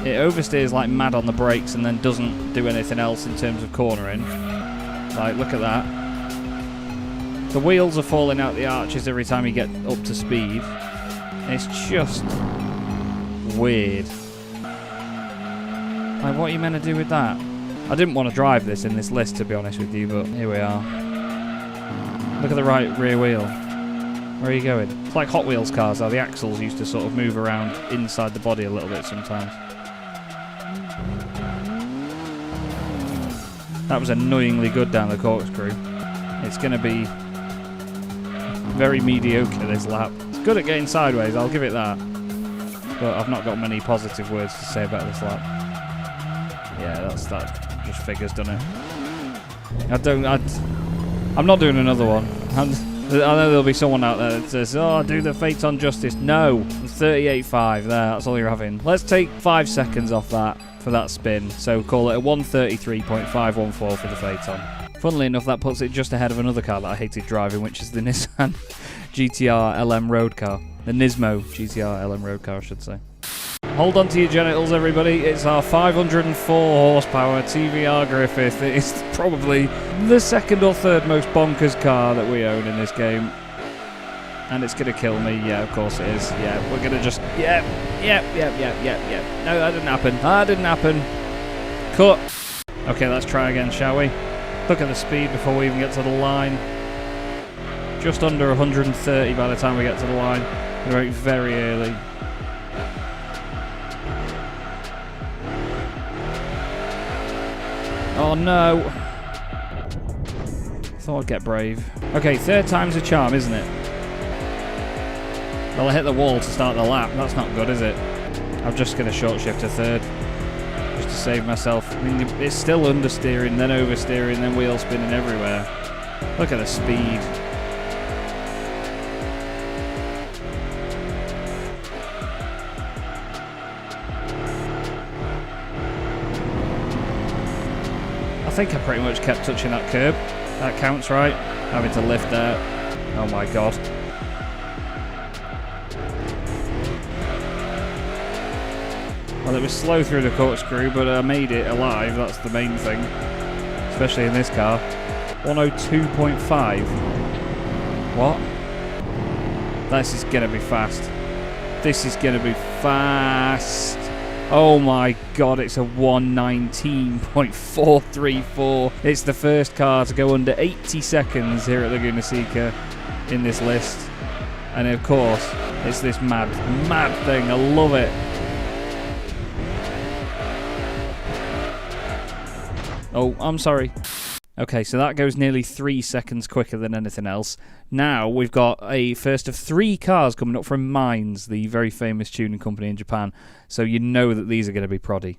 It oversteers like mad on the brakes and then doesn't do anything else in terms of cornering. Like, look at that. The wheels are falling out the arches every time you get up to speed. It's just weird. Like, what are you meant to do with that? I didn't want to drive this in this list, to be honest with you, but here we are. Look at the right rear wheel. Where are you going? It's like Hot Wheels cars, how the axles used to sort of move around inside the body a little bit sometimes. That was annoyingly good down the corkscrew. It's going to be very mediocre this lap. It's good at getting sideways, I'll give it that. But I've not got many positive words to say about this lap. Yeah, that just figures, doesn't it? I'm not doing another one. I know there'll be someone out there that says, oh, do the Phaeton justice. No, 38.5 there, that's all you're having. Let's take 5 seconds off that for that spin. So call it a 133.514 for the Phaeton. Funnily enough, that puts it just ahead of another car that I hated driving, which is the Nissan GTR LM road car. The Nismo GTR LM road car, I should say. Hold on to your genitals, everybody. It's our 504 horsepower TVR Griffith. It is probably the second or third most bonkers car that we own in this game. And it's going to kill me. Yeah, of course it is. Yeah, we're going to just... Yeah. No, that didn't happen. That didn't happen. Cut. Okay, let's try again, shall we? Look at the speed before we even get to the line. Just under 130 by the time we get to the line. We brake very early. Oh no! Thought I'd get brave. Okay, third time's a charm, isn't it? Well, I hit the wall to start the lap. That's not good, is it? I'm just going to short shift to third. Just to save myself. I mean, it's still understeering, then oversteering, then wheel spinning everywhere. Look at the speed. I think I pretty much kept touching that curb. That counts, right? Having to lift there. Oh my god. Well, it was slow through the corkscrew, but I made it alive. That's the main thing. Especially in this car. 102.5. What? This is going to be fast. This is going to be fast. Oh my god, it's a 119.434. It's the first car to go under 80 seconds here at Laguna Seca in this list. And of course, it's this mad thing. I love it. Oh, I'm sorry. Okay, so that goes nearly 3 seconds quicker than anything else. Now we've got a first of 3 cars coming up from Mines, the very famous tuning company in Japan. So you know that these are going to be proddy.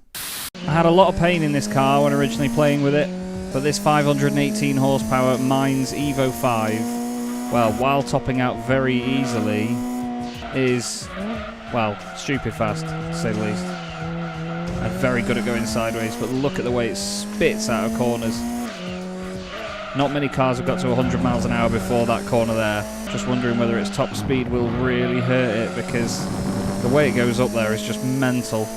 I had a lot of pain in this car when originally playing with it, but this 518 horsepower Mines Evo 5, well, while topping out very easily, is, well, stupid fast, to say the least. And very good at going sideways, but look at the way it spits out of corners. Not many cars have got to 100 miles an hour before that corner there. Just wondering whether its top speed will really hurt it, because the way it goes up there is just mental.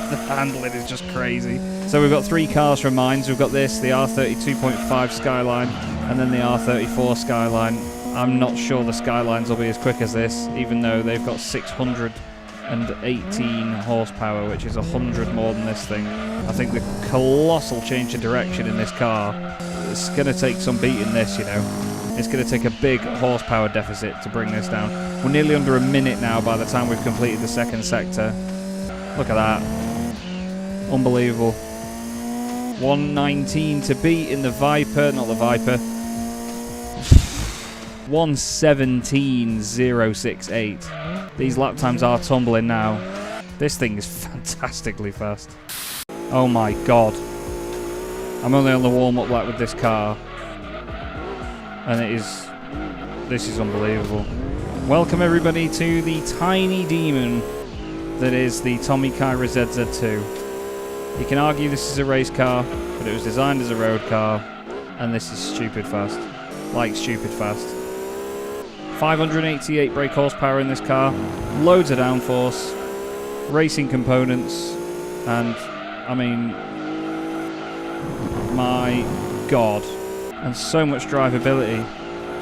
The handling is just crazy. So we've got 3 cars from Mines. We've got this, the R32.5 Skyline, and then the R34 Skyline. I'm not sure the Skylines will be as quick as this, even though they've got 618 horsepower, which is 100 more than this thing. I think the colossal change of direction in this car, it's going to take some beating this, you know. It's going to take a big horsepower deficit to bring this down. We're nearly under a minute now by the time we've completed the second sector. Look at that. Unbelievable. 119 to beat in the Viper, not the Viper. 117.068. These lap times are tumbling now. This thing is fantastically fast. Oh my god. I'm only on the warm-up lap with this car. And this is unbelievable. Welcome everybody to the tiny demon that is the Tommy Kaira ZZIII. You can argue this is a race car, but it was designed as a road car, and this is stupid fast. Like stupid fast. 588 brake horsepower in this car, loads of downforce, racing components, and I mean, my god, and so much drivability,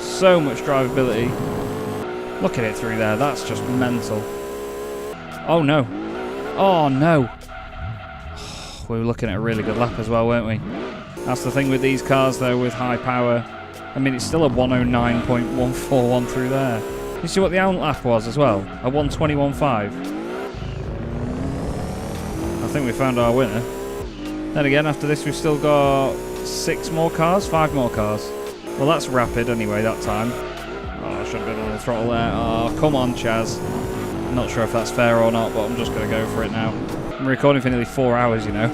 so much drivability. Look at it through there, that's just mental. Oh no, oh no. We were looking at a really good lap as well, weren't we? That's the thing with these cars though, with high power. I mean, it's still a 109.141 through there. You see what the out lap was as well? A 121.5. I think we found our winner. Then again, after this, we've still got 5 more cars. Well, that's rapid anyway, that time. Oh, I should have been on the throttle there. Oh, come on, Chaz. I'm not sure if that's fair or not, but I'm just going to go for it now. I'm recording for nearly 4 hours, you know.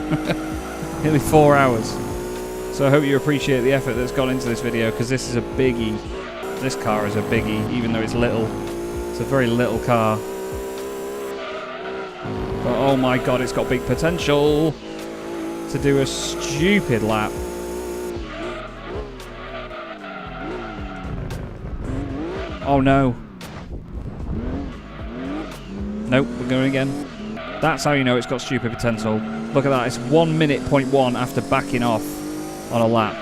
Nearly 4 hours. So I hope you appreciate the effort that's gone into this video, because this is a biggie. This car is a biggie, even though it's little. It's a very little car. But oh my god, it's got big potential to do a stupid lap. Oh no. Nope, we're going again. That's how you know it's got stupid potential. Look at that, it's 1 minute, 0.1 after backing off on a lap.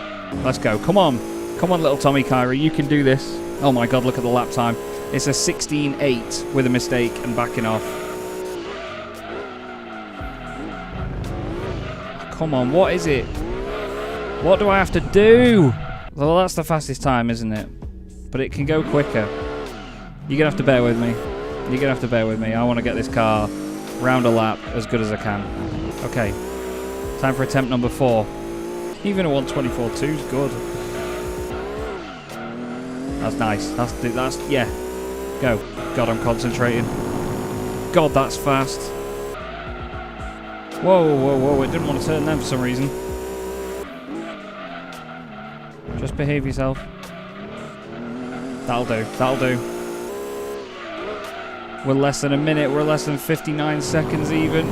Let's go. Come on. Come on, little Tommy Kaira. You can do this. Oh my god, look at the lap time. It's a 16.8 with a mistake and backing off. Oh, Come on, what is it? What do I have to do? Well, that's the fastest time, isn't it? But it can go quicker. You're going to have to bear with me. You're going to have to bear with me. I want to get this car round a lap as good as I can. Okay. Time for attempt number 4. Even a 124.2 is good. That's nice. That's yeah. Go. God, I'm concentrating. God, that's fast. Whoa, whoa, whoa. It didn't want to turn them for some reason. Just behave yourself. That'll do. That'll do. We're less than a minute. We're less than 59 seconds even.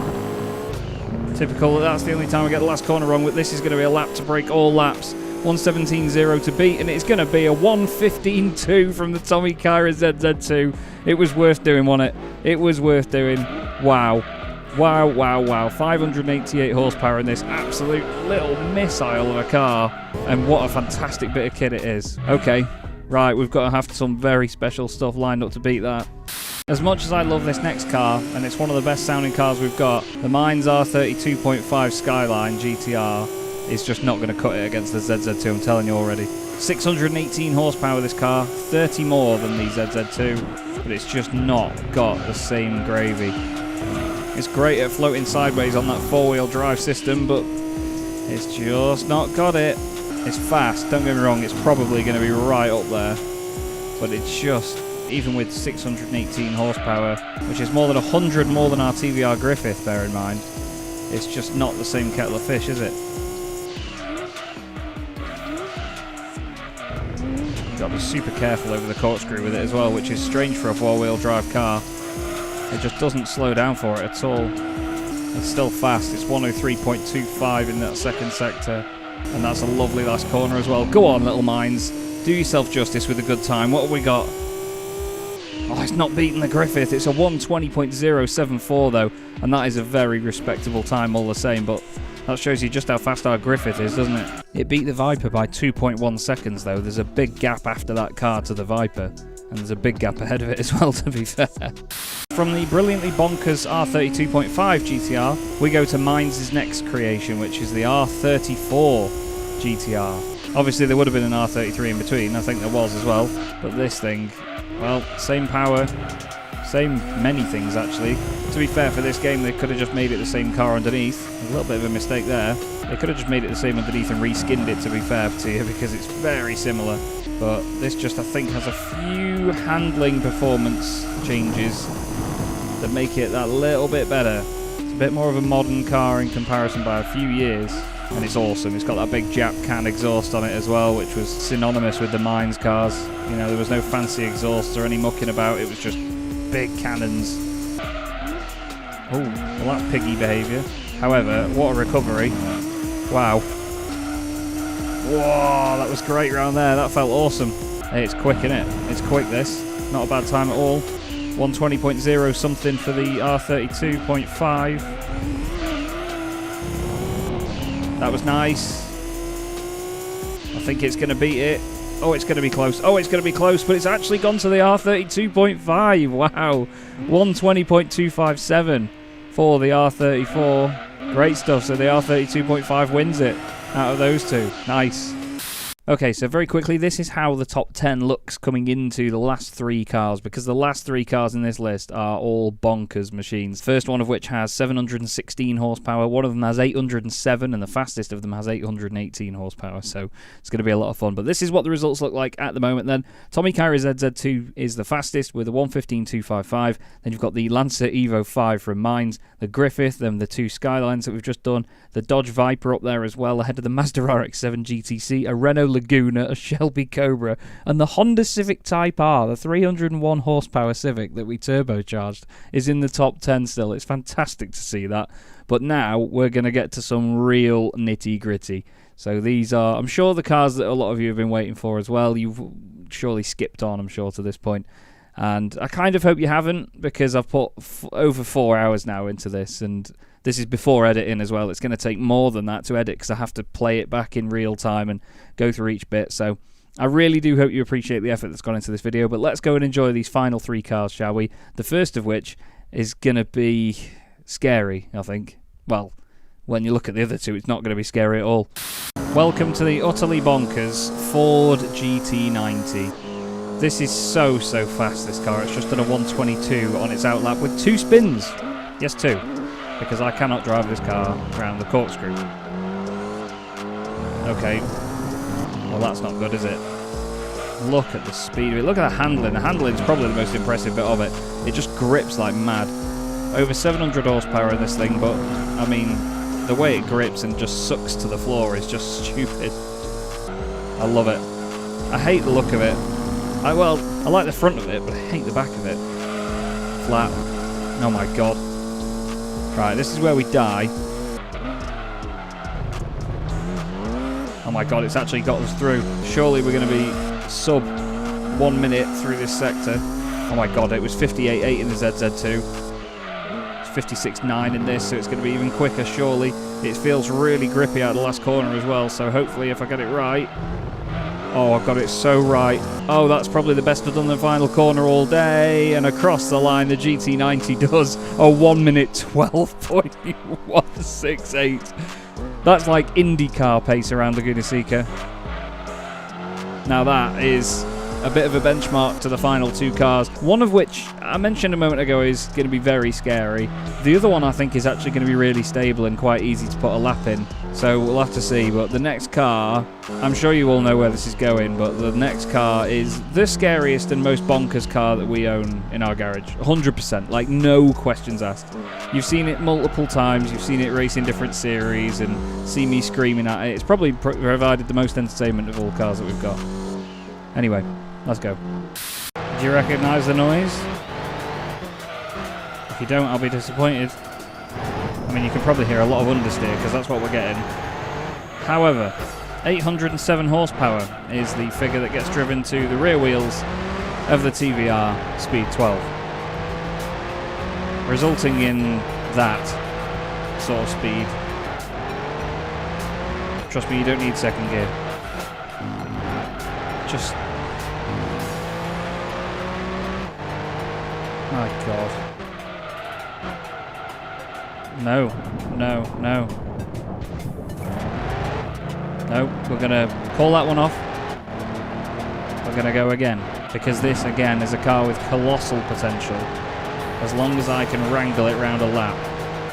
Typical. That's the only time we get the last corner wrong. But this is going to be a lap to break all laps. 1:17.0 to beat, and it's going to be a 1:15.2 from the Tommy Kaira ZZIII. It was worth doing, wasn't it? It was worth doing. Wow. Wow, wow, wow. 588 horsepower in this absolute little missile of a car. And what a fantastic bit of kit it is. Okay, right, we've got to have some very special stuff lined up to beat that. As much as I love this next car, and it's one of the best sounding cars we've got, the Mainz R32.5 Skyline GTR is just not going to cut it against the ZZIII, I'm telling you already. 618 horsepower this car, 30 more than the ZZIII, but it's just not got the same gravy. It's great at floating sideways on that four-wheel drive system, but it's just not got it. It's fast, don't get me wrong, it's probably going to be right up there, but it's just, even with 618 horsepower, which is more than 100 more than our TVR Griffith, bear in mind, it's just not the same kettle of fish, is it? Got to be super careful over the corkscrew with it as well, which is strange for a four-wheel drive car. It just doesn't slow down for it at all. It's still fast. It's 103.25 in that second sector, and that's a lovely last corner as well. Go on, little Mainz. Do yourself justice with a good time. What have we got? Oh, it's not beating the Griffith. It's a 1:20.074 though, and that is a very respectable time all the same, but that shows you just how fast our Griffith is, doesn't it? It beat the Viper by 2.1 seconds though. There's a big gap after that car to the Viper, and there's a big gap ahead of it as well, to be fair. From the brilliantly bonkers R32.5 GTR, we go to Mainz's next creation, which is the R34 GTR. Obviously there would have been an R33 in between, I think there was as well, but this thing, well, same power, same many things actually. To be fair, for this game they could have just made it the same car underneath. A little bit of a mistake there. They could have just made it the same underneath and reskinned it, to be fair to you, because it's very similar. But this just, I think, has a few handling performance changes that make it that little bit better. It's a bit more of a modern car in comparison by a few years, and it's awesome. It's got that big Jap can exhaust on it as well, which was synonymous with the Mainz cars. You know, there was no fancy exhausts or any mucking about. It was just big cannons. Oh, well, that's piggy behaviour. However, what a recovery. Wow. Whoa, that was great round there. That felt awesome. Hey, it's quick, innit? It's quick, this. Not a bad time at all. 1:20.0 something for the R32.5. That was nice. I think it's going to beat it. Oh, it's going to be close. Oh, it's going to be close, but it's actually gone to the R32.5. Wow. 1:20.257 for the R34. Great stuff. So the R32.5 wins it out of those two. Nice. Okay, so very quickly, this is how the top 10 looks coming into the last 3 cars, because the last 3 cars in this list are all bonkers machines. First one of which has 716 horsepower, one of them has 807, and the fastest of them has 818 horsepower, so it's going to be a lot of fun. But this is what the results look like at the moment then. Tommy Kaira ZZIII is the fastest with a 1:15.255. Then you've got the Lancer Evo 5 from Mainz, the Griffith, then the 2 Skylines that we've just done, the Dodge Viper up there as well, ahead of the Mazda RX-7 GTC, a Renault Laguna, a Shelby Cobra, and the Honda Civic Type R, the 301 horsepower Civic that we turbocharged, is in the top 10 still. It's fantastic to see that. But now we're going to get to some real nitty gritty. So these are, I'm sure, the cars that a lot of you have been waiting for as well. You've surely skipped on, I'm sure, to this point. And I kind of hope you haven't, because I've put over 4 hours now into this, and this is before editing as well. It's going to take more than that to edit, because I have to play it back in real time and go through each bit. So I really do hope you appreciate the effort that's gone into this video. But let's go and enjoy these final 3 cars, shall we? The first of which is going to be scary, I think. Well, when you look at the other two, it's not going to be scary at all. Welcome to the utterly bonkers Ford GT90. This is so fast, this car. It's just done a 122 on its outlap with 2 spins. Yes, 2. Because I cannot drive this car around the corkscrew. Okay. Well, that's not good, is it? Look at the speed of it. Look at the handling. The handling is probably the most impressive bit of it. It just grips like mad. Over 700 horsepower in this thing, but, I mean, the way it grips and just sucks to the floor is just stupid. I love it. I hate the look of it. I like the front of it, but I hate the back of it. Flat. Oh my god. Right, this is where we die. Oh my god, it's actually got us through. Surely we're going to be sub 1 minute through this sector. Oh my god, it was 58.8 in the ZZIII. It's 56.9 in this, so it's going to be even quicker, surely. It feels really grippy out of the last corner as well, so hopefully if I get it right... Oh, I've got it so right. Oh, that's probably the best I've done in the final corner all day. And across the line, the GT90 does a 1 minute 12.168. That's like IndyCar pace around Laguna Seca. Now that is a bit of a benchmark to the final 2 cars, one of which I mentioned a moment ago is going to be very scary. The other one I think is actually going to be really stable and quite easy to put a lap in, so we'll have to see. But the next car, I'm sure you all know where this is going, but the next car is the scariest and most bonkers car that we own in our garage, 100%, like no questions asked. You've seen it multiple times, you've seen it race in different series and see me screaming at it. It's probably provided the most entertainment of all cars that we've got. Anyway, let's go. Do you recognise the noise? If you don't, I'll be disappointed. I mean, you can probably hear a lot of understeer because that's what we're getting. However, 807 horsepower is the figure that gets driven to the rear wheels of the TVR Speed 12. Resulting in that sort of speed. Trust me, you don't need second gear. Just... My god. No. No. We're going to call that one off. We're going to go again. Because this, again, is a car with colossal potential. As long as I can wrangle it round a lap.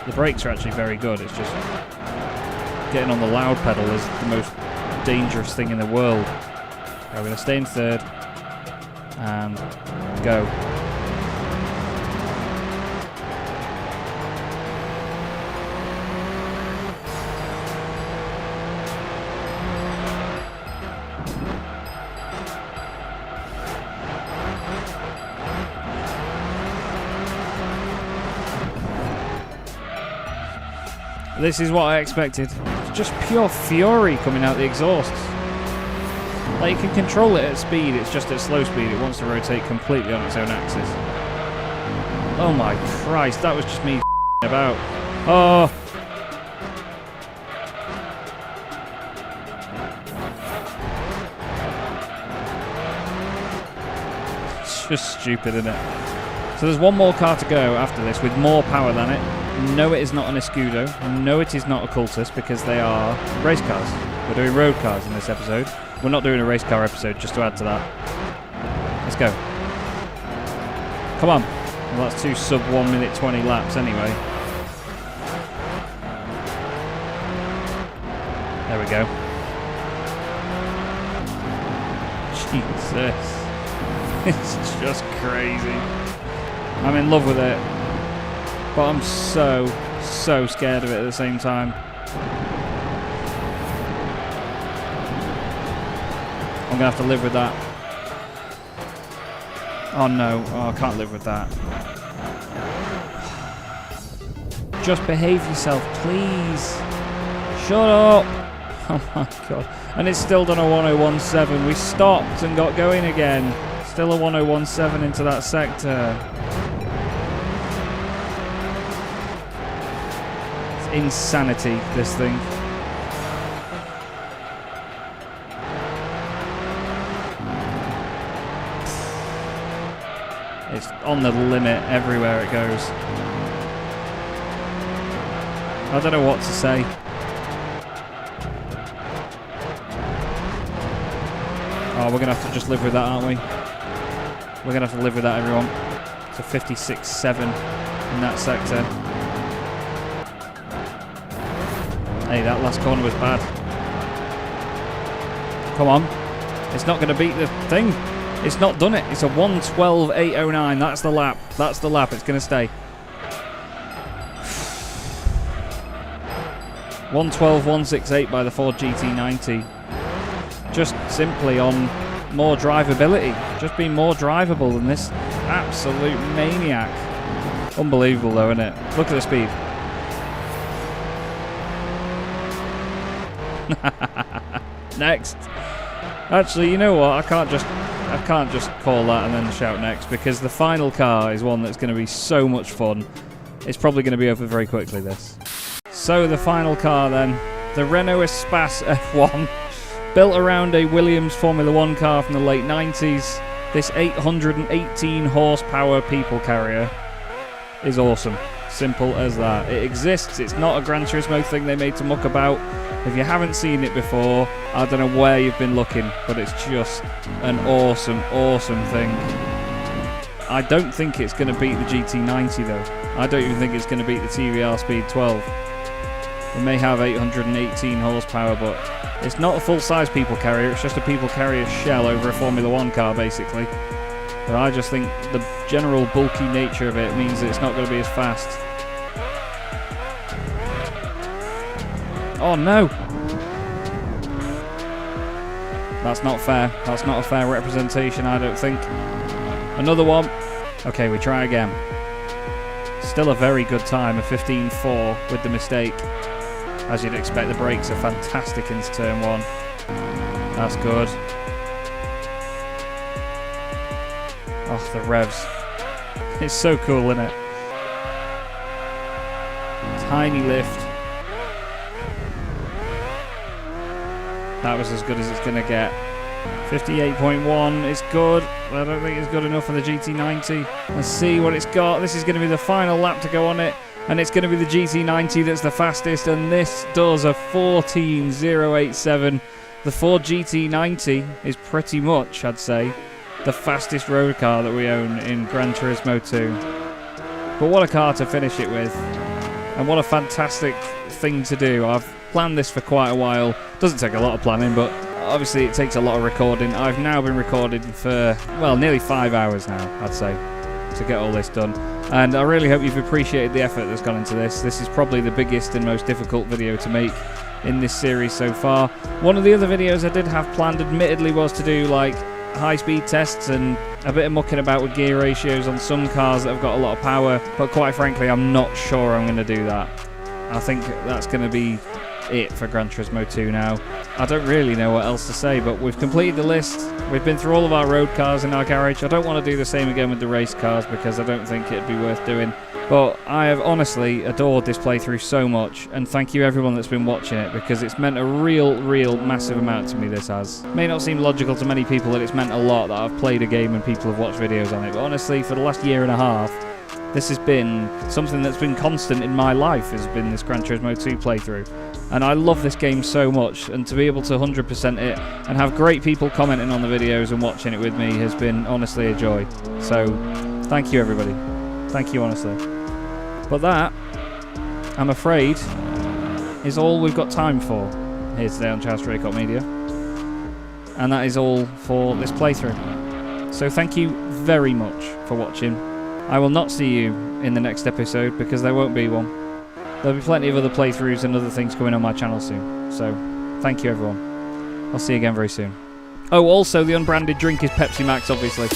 The brakes are actually very good. It's just... getting on the loud pedal is the most dangerous thing in the world. We're going to stay in third. And go. This is what I expected. It's just pure fury coming out the exhausts. Like, you can control it at speed, it's just at slow speed it wants to rotate completely on its own axis. Oh my Christ, that was just me about. Oh! It's just stupid, isn't it? So there's one more car to go after this with more power than it. No, it is not an Escudo. No, it is not a Cultus because they are race cars. We're doing road cars in this episode. We're not doing a race car episode, just to add to that. Let's go. Come on. Well, that's 2 sub 1 minute 20 laps anyway. There we go. Jesus. It's just crazy. I'm in love with it. But I'm so scared of it at the same time. I'm going to have to live with that. Oh no, oh, I can't live with that. Just behave yourself, please. Shut up. Oh my god. And it's still done a 1017. We stopped and got going again. Still a 1017 into that sector. It's insanity, this thing. It's on the limit everywhere it goes. I don't know what to say. Oh, we're going to have to just live with that, aren't we? We're going to have to live with that, everyone. It's a 56.7 in that sector. Hey, that last corner was bad. Come on. It's not going to beat the thing. It's not done it. It's a 1:12.809. That's the lap. That's the lap. It's going to stay. 1:12.168 by the Ford GT90. Just simply on more drivability. Just being more drivable than this absolute maniac. Unbelievable though, isn't it? Look at the speed. Next. Actually, you know what? I can't just call that and then shout next, because the final car is one that's going to be so much fun. It's probably going to be over very quickly, this. So the final car then, the Renault Espace F1, built around a Williams Formula 1 car from the late 90s. This 818 horsepower people carrier is awesome. Simple as that. It exists. It's not a Gran Turismo thing they made to muck about. If you haven't seen it before, I don't know where you've been looking, but it's just an awesome, awesome thing. I don't think it's going to beat the GT90 though. I don't even think it's going to beat the TVR Speed 12. It may have 818 horsepower, but it's not a full-size people carrier. It's just a people carrier shell over a Formula 1 car, basically. But I just think the general bulky nature of it means that it's not going to be as fast. Oh no! That's not fair. That's not a fair representation, I don't think. Another one. Okay, we try again. Still a very good time, a 15.4 with the mistake. As you'd expect, the brakes are fantastic into turn 1. That's good. Oh, the revs. It's so cool, isn't it? Tiny lift. That was as good as it's going to get. 58.1 is good. I don't think it's good enough for the GT90. Let's see what it's got. This is going to be the final lap to go on it. And it's going to be the GT90 that's the fastest. And this does a 14.087. The Ford GT90 is pretty much, I'd say, the fastest road car that we own in Gran Turismo 2. But what a car to finish it with. And what a fantastic thing to do. I've planned this for quite a while. Doesn't take a lot of planning, but obviously it takes a lot of recording. I've now been recording for, well, nearly 5 hours now, I'd say, to get all this done. And I really hope you've appreciated the effort that's gone into this. This is probably the biggest and most difficult video to make in this series so far. One of the other videos I did have planned, admittedly, was to do like high-speed tests and a bit of mucking about with gear ratios on some cars that have got a lot of power, but quite frankly I'm not sure I'm going to do that. I think that's going to be it for Gran Turismo 2 now. I don't really know what else to say, but we've completed the list. We've been through all of our road cars in our garage. I don't want to do the same again with the race cars because I don't think it'd be worth doing. But I have honestly adored this playthrough so much, and thank you everyone that's been watching it, because it's meant a real massive amount to me, this has. It may not seem logical to many people that it's meant a lot that I've played a game and people have watched videos on it, but honestly, for the last year and a half, this has been something that's been constant in my life, has been this Gran Turismo 2 playthrough. And I love this game so much, and to be able to 100% it and have great people commenting on the videos and watching it with me has been honestly a joy. So, thank you everybody. Thank you honestly. But that, I'm afraid, is all we've got time for here today on Charles Draycott Media. And that is all for this playthrough. So thank you very much for watching. I will not see you in the next episode because there won't be one. There'll be plenty of other playthroughs and other things coming on my channel soon. So, thank you everyone. I'll see you again very soon. Oh, also the unbranded drink is Pepsi Max, obviously.